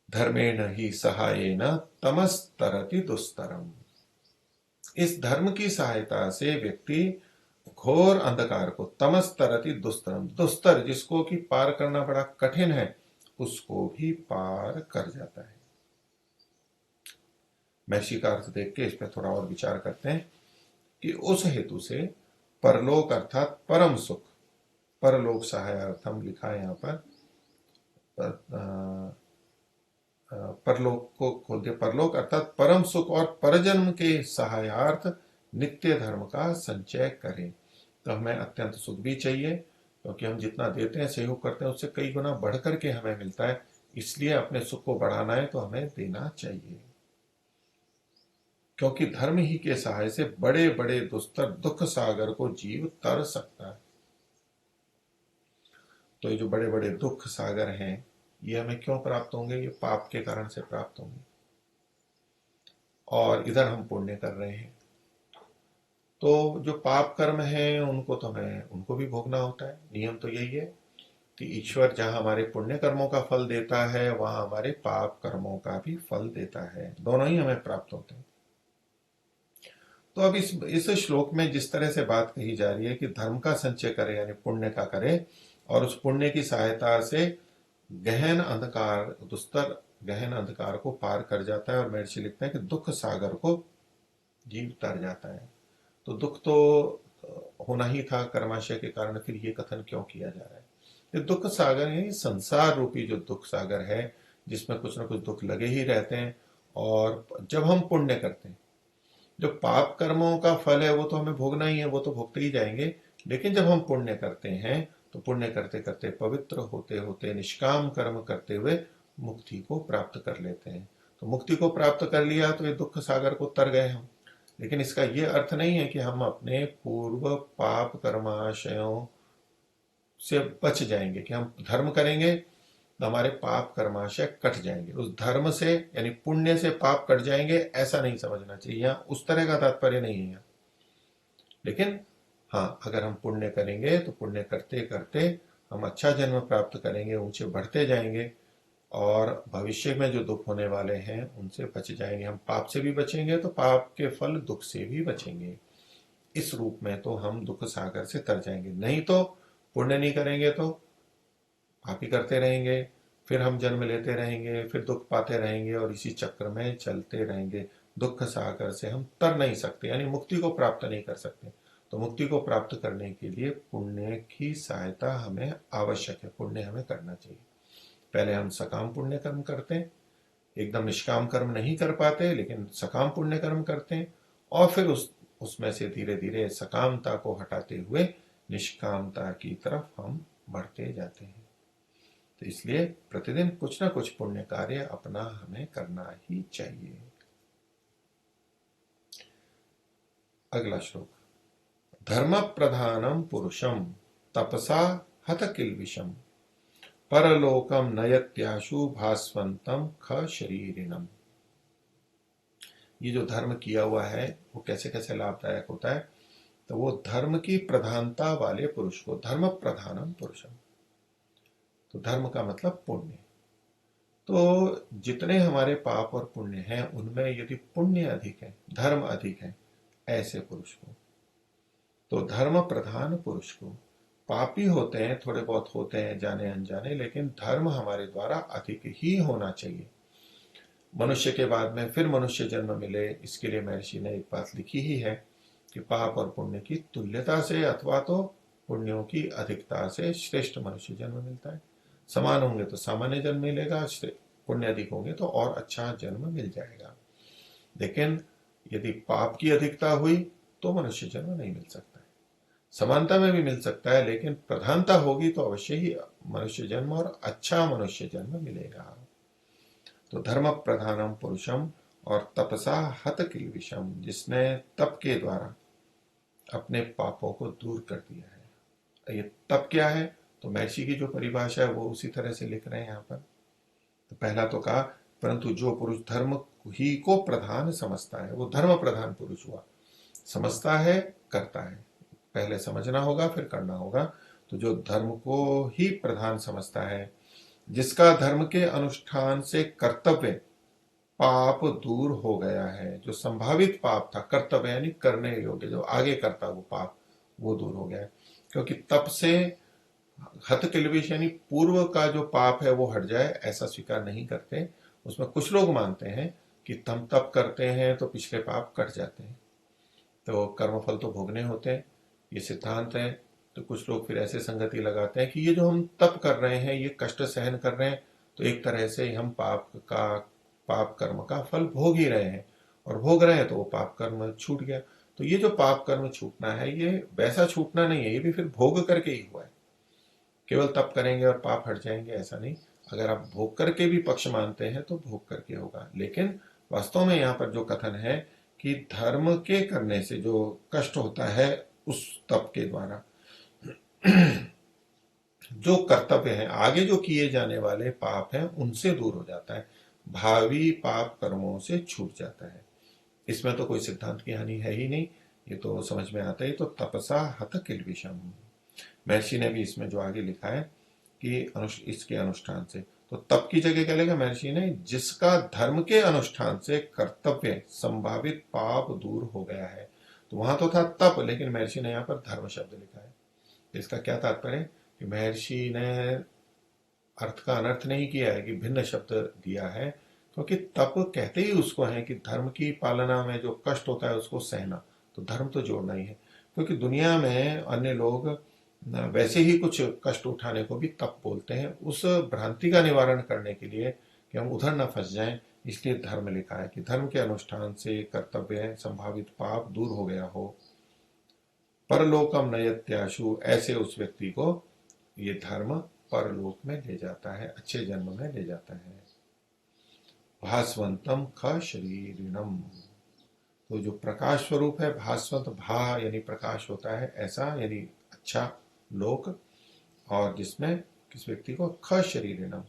धर्मेण ही सहायेन तमस्तरति दुस्तरम। इस धर्म की सहायता से व्यक्ति घोर अंधकार को, तमस्तरति दुस्तरम, दुस्तर जिसको कि पार करना बड़ा कठिन है, उसको भी पार कर जाता है। महर्षि का अर्थ देख के इस पर थोड़ा और विचार करते हैं कि उस हेतु से परलोक अर्थात परम सुख, परलोक सहायार्थम लिखा है यहाँ पर, परलोक को खोल दिया, परलोक अर्थात परम सुख और परजन्म के सहायार्थ नित्य धर्म का संचय करें। तो हमें अत्यंत सुख भी चाहिए, क्योंकि हम जितना देते हैं, सहयोग करते हैं, उससे कई गुना बढ़ करके हमें मिलता है। इसलिए अपने सुख को बढ़ाना है तो हमें देना चाहिए, क्योंकि धर्म ही के सहाय से बड़े बड़े दुस्तर दुख सागर को जीव तर सकता है। तो ये जो बड़े बड़े दुख सागर हैं, ये हमें क्यों प्राप्त होंगे? ये पाप के कारण से प्राप्त होंगे। और इधर हम पुण्य कर रहे हैं, तो जो पाप कर्म है उनको तो हमें उनको भी भोगना होता है। नियम तो यही है कि ईश्वर जहां हमारे पुण्य कर्मों का फल देता है, वहां हमारे पाप कर्मों का भी फल देता है, दोनों ही हमें प्राप्त होते हैं। तो अब इस श्लोक में जिस तरह से बात कही जा रही है कि धर्म का संचय करे, यानी पुण्य का करे, और उस पुण्य की सहायता से गहन अंधकार, दुस्तर गहन अंधकार को पार कर जाता है, और महर्षि लिखते हैं कि दुख सागर को जीव तर जाता है। तो दुख तो होना ही था कर्माशय के कारण, फिर ये कथन क्यों किया जा रहा है? ये दुख सागर है, संसार रूपी जो दुख सागर है, जिसमें कुछ ना कुछ दुख लगे ही रहते हैं। और जब हम पुण्य करते हैं, जो पाप कर्मों का फल है वो तो हमें भोगना ही है, वो तो भोगते ही जाएंगे। लेकिन जब हम पुण्य करते हैं तो पुण्य करते करते, पवित्र होते होते, निष्काम कर्म करते हुए मुक्ति को प्राप्त कर लेते हैं। तो मुक्ति को प्राप्त कर लिया तो ये दुख सागर को तर गए हम। लेकिन इसका ये अर्थ नहीं है कि हम अपने पूर्व पाप कर्माशयों से बच जाएंगे, कि हम धर्म करेंगे तो हमारे पाप कर्माशय कट जाएंगे, उस धर्म से यानी पुण्य से पाप कट जाएंगे, ऐसा नहीं समझना चाहिए। यहाँ उस तरह का तात्पर्य नहीं है। लेकिन हाँ, अगर हम पुण्य करेंगे तो पुण्य करते करते हम अच्छा जन्म प्राप्त करेंगे, ऊंचे बढ़ते जाएंगे, और भविष्य में जो दुख होने वाले हैं उनसे बच जाएंगे। हम पाप से भी बचेंगे तो पाप के फल दुख से भी बचेंगे। इस रूप में तो हम दुख सागर से तर जाएंगे। नहीं तो पुण्य नहीं करेंगे तो पाप ही करते रहेंगे, फिर हम जन्म लेते रहेंगे, फिर दुख पाते रहेंगे, और इसी चक्र में चलते रहेंगे। दुख सागर से हम तर नहीं सकते, यानी मुक्ति को प्राप्त नहीं कर सकते। तो मुक्ति को प्राप्त करने के लिए पुण्य की सहायता हमें आवश्यक है, पुण्य हमें करना चाहिए। पहले हम सकाम पुण्य कर्म करते हैं, एकदम निष्काम कर्म नहीं कर पाते, लेकिन सकाम पुण्य कर्म करते हैं, और फिर उसमें से धीरे धीरे सकामता को हटाते हुए निष्कामता की तरफ हम बढ़ते जाते हैं। तो इसलिए प्रतिदिन कुछ ना कुछ पुण्य कार्य अपना हमें करना ही चाहिए। अगला श्लोक। धर्म प्रधानम पुरुषम तपसा हत किल्विषम परलोकम नयत्याशु भास्वंतम ख शरीरिणम। ये जो धर्म किया हुआ है वो कैसे कैसे लाभदायक होता है? तो वो धर्म की प्रधानता वाले पुरुष को, धर्म प्रधानम पुरुषम, तो धर्म का मतलब पुण्य। तो जितने हमारे पाप और पुण्य हैं उनमें यदि पुण्य अधिक है, धर्म अधिक है, ऐसे पुरुष को, तो धर्म प्रधान पुरुष को, पापी होते हैं, थोड़े बहुत होते हैं जाने अनजाने, लेकिन धर्म हमारे द्वारा अधिक ही होना चाहिए। मनुष्य के बाद में फिर मनुष्य जन्म मिले, इसके लिए महर्षि ने एक बात लिखी ही है कि पाप और पुण्य की तुल्यता से अथवा तो पुण्यों की अधिकता से श्रेष्ठ मनुष्य जन्म मिलता है। समान होंगे तो सामान्य जन्म मिलेगा, पुण्य अधिक होंगे तो और अच्छा जन्म मिल जाएगा। लेकिन यदि पाप की अधिकता हुई तो मनुष्य जन्म नहीं मिल सकता है। समानता में भी मिल सकता है, लेकिन प्रधानता होगी तो अवश्य ही मनुष्य जन्म और अच्छा मनुष्य जन्म मिलेगा। तो धर्म प्रधानम पुरुषम और तपसा हत किल्विषम, जिसने तप के द्वारा अपने पापों को दूर कर दिया है। ये तप क्या है? तो महर्षि की जो परिभाषा है वो उसी तरह से लिख रहे हैं यहाँ पर। तो पहला तो कहा, परंतु जो पुरुष धर्म ही को प्रधान समझता है वो धर्म प्रधान पुरुष हुआ। समझता है, करता है, पहले समझना होगा फिर करना होगा। तो जो धर्म को ही प्रधान समझता है, जिसका धर्म के अनुष्ठान से कर्तव्य पाप दूर हो गया है, जो संभावित पाप था, कर्तव्य यानी करने योग्य, जो आगे करता वो पाप, वो दूर हो गया है। क्योंकि तप से हत किल्विष यानी पूर्व का जो पाप है वो हट जाए, ऐसा स्वीकार नहीं करते। उसमें कुछ लोग मानते हैं कि हम तप करते हैं तो पिछले पाप कट जाते हैं, तो कर्मफल तो भोगने होते हैं, ये सिद्धांत है। तो कुछ लोग फिर ऐसे संगति लगाते हैं कि ये जो हम तप कर रहे हैं, ये कष्ट सहन कर रहे हैं, तो एक तरह से हम पाप कर्म का फल भोग ही रहे हैं, और भोग रहे हैं तो वो पाप कर्म छूट गया। तो ये जो पाप कर्म छूटना है ये वैसा छूटना नहीं है, ये भी फिर भोग करके ही हुआ है। केवल तप करेंगे और पाप हट जाएंगे ऐसा नहीं। अगर आप भोग करके भी पक्ष मानते हैं तो भोग करके होगा, लेकिन वास्तव में यहाँ पर जो कथन है कि धर्म के करने से जो कष्ट होता है उस तप के द्वारा जो कर्तव्य है, आगे जो किए जाने वाले पाप हैं उनसे दूर हो जाता है, भावी पाप कर्मों से छूट जाता है। इसमें तो कोई सिद्धांत की हानि है ही नहीं, ये तो समझ में आता ही। तो तपसा हत किल्विषम, महर्षि ने भी इसमें जो आगे लिखा है कि इसके अनुष्ठान से, तो तप की जगह क्या लिखा महर्षि ने? जिसका धर्म के अनुष्ठान से कर्तव्य संभावित पाप दूर हो गया है। तो वहां तो था तप, लेकिन महर्षि ने यहाँ पर धर्म शब्द लिखा है। इसका क्या तात्पर्य है? कि महर्षि ने अर्थ का अनर्थ नहीं किया है कि भिन्न शब्द दिया है, क्योंकि तप कहते ही उसको है कि धर्म की पालना में जो कष्ट होता है उसको सहना, तो धर्म तो जोड़ना ही है। क्योंकि दुनिया में अन्य लोग वैसे ही कुछ कष्ट उठाने को भी तप बोलते हैं, उस भ्रांति का निवारण करने के लिए कि हम उधर न फंस जाएं, इसलिए धर्म लिखा है कि धर्म के अनुष्ठान से कर्तव्य संभावित पाप दूर हो गया हो। परलोकम नयत्याशु, ऐसे उस व्यक्ति को ये धर्म परलोक में ले जाता है, अच्छे जन्म में ले जाता है। भास्वंतम ख शरीरिणम, तो जो प्रकाश स्वरूप है, भास्वंत, भा यानी प्रकाश होता है, ऐसा यानी अच्छा लोक, और जिसमें किस व्यक्ति को ख शरीरिणम,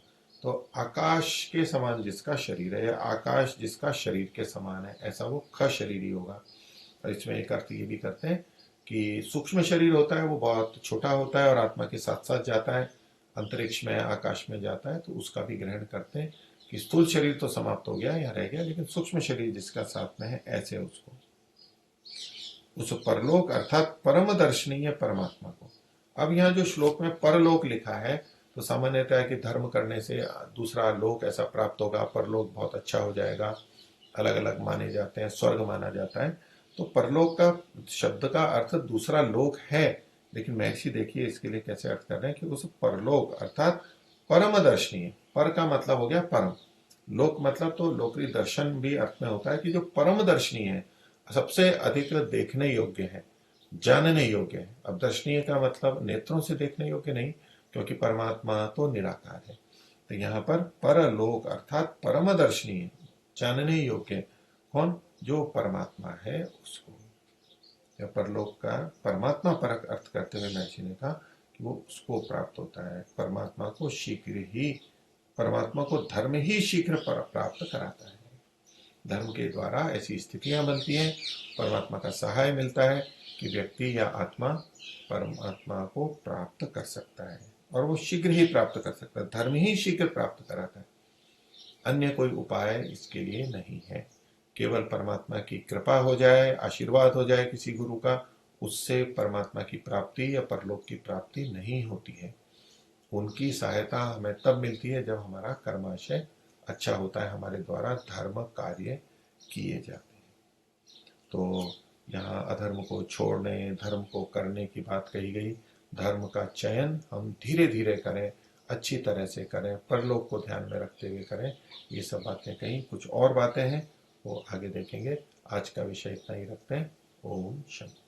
तो आकाश के समान जिसका शरीर है, या आकाश जिसका शरीर के समान है, ऐसा वो ख शरीरी होगा। और इसमें एक अर्थ ये भी करते हैं कि सूक्ष्म शरीर होता है वो बहुत छोटा होता है और आत्मा के साथ साथ जाता है, अंतरिक्ष में आकाश में जाता है, तो उसका भी ग्रहण करते हैं कि स्थूल शरीर तो समाप्त हो गया, यहाँ रह गया, लेकिन सूक्ष्म शरीर जिसका साथ में है, ऐसे उसको उस परलोक अर्थात परम दर्शनीय परमात्मा को। अब यहाँ जो श्लोक में परलोक लिखा है, तो सामान्यतः है कि धर्म करने से दूसरा लोक ऐसा प्राप्त होगा, परलोक बहुत अच्छा हो जाएगा, अलग अलग माने जाते हैं, स्वर्ग माना जाता है। तो परलोक का शब्द का अर्थ दूसरा लोक है, लेकिन महर्षि देखिए इसके लिए कैसे अर्थ कर रहे हैं कि उस परलोक अर्थात परम दर्शनीय, पर का मतलब हो गया परम, लोक मतलब तो लोकरी दर्शन भी अर्थ में होता है कि जो परम दर्शनीय है, सबसे अधिक देखने योग्य है, जानने योग्य है। अब दर्शनीय का मतलब नेत्रों से देखने योग्य नहीं, क्योंकि परमात्मा तो निराकार है। तो यहाँ पर परलोक अर्थात परम दर्शनीय, जानने योग्य कौन, जो परमात्मा है उसको। या परलोक का परमात्मा परक अर्थ करते हुए महर्षि ने कहा कि वो उसको प्राप्त होता है, परमात्मा को शीघ्र ही, परमात्मा को धर्म ही शीघ्र प्राप्त कराता है। धर्म के द्वारा ऐसी स्थितियां बनती हैं, परमात्मा का सहाय मिलता है कि व्यक्ति या आत्मा परमात्मा को प्राप्त कर सकता है, और वो शीघ्र ही प्राप्त कर सकता है, धर्म ही शीघ्र प्राप्त कराता है, अन्य कोई उपाय इसके लिए नहीं है। केवल परमात्मा की कृपा हो जाए, आशीर्वाद हो जाए किसी गुरु का, उससे परमात्मा की प्राप्ति या परलोक की प्राप्ति नहीं होती है। उनकी सहायता हमें तब मिलती है जब हमारा कर्माशय अच्छा होता है, हमारे द्वारा धर्म कार्य किए जाते हैं। तो यहाँ अधर्म को छोड़ने, धर्म को करने की बात कही गई। धर्म का चयन हम धीरे धीरे करें, अच्छी तरह से करें, परलोक को ध्यान में रखते हुए करें। ये सब बातें कहीं, कुछ और बातें हैं वो आगे देखेंगे। आज का विषय इतना ही रखते हैं। ओम शांति।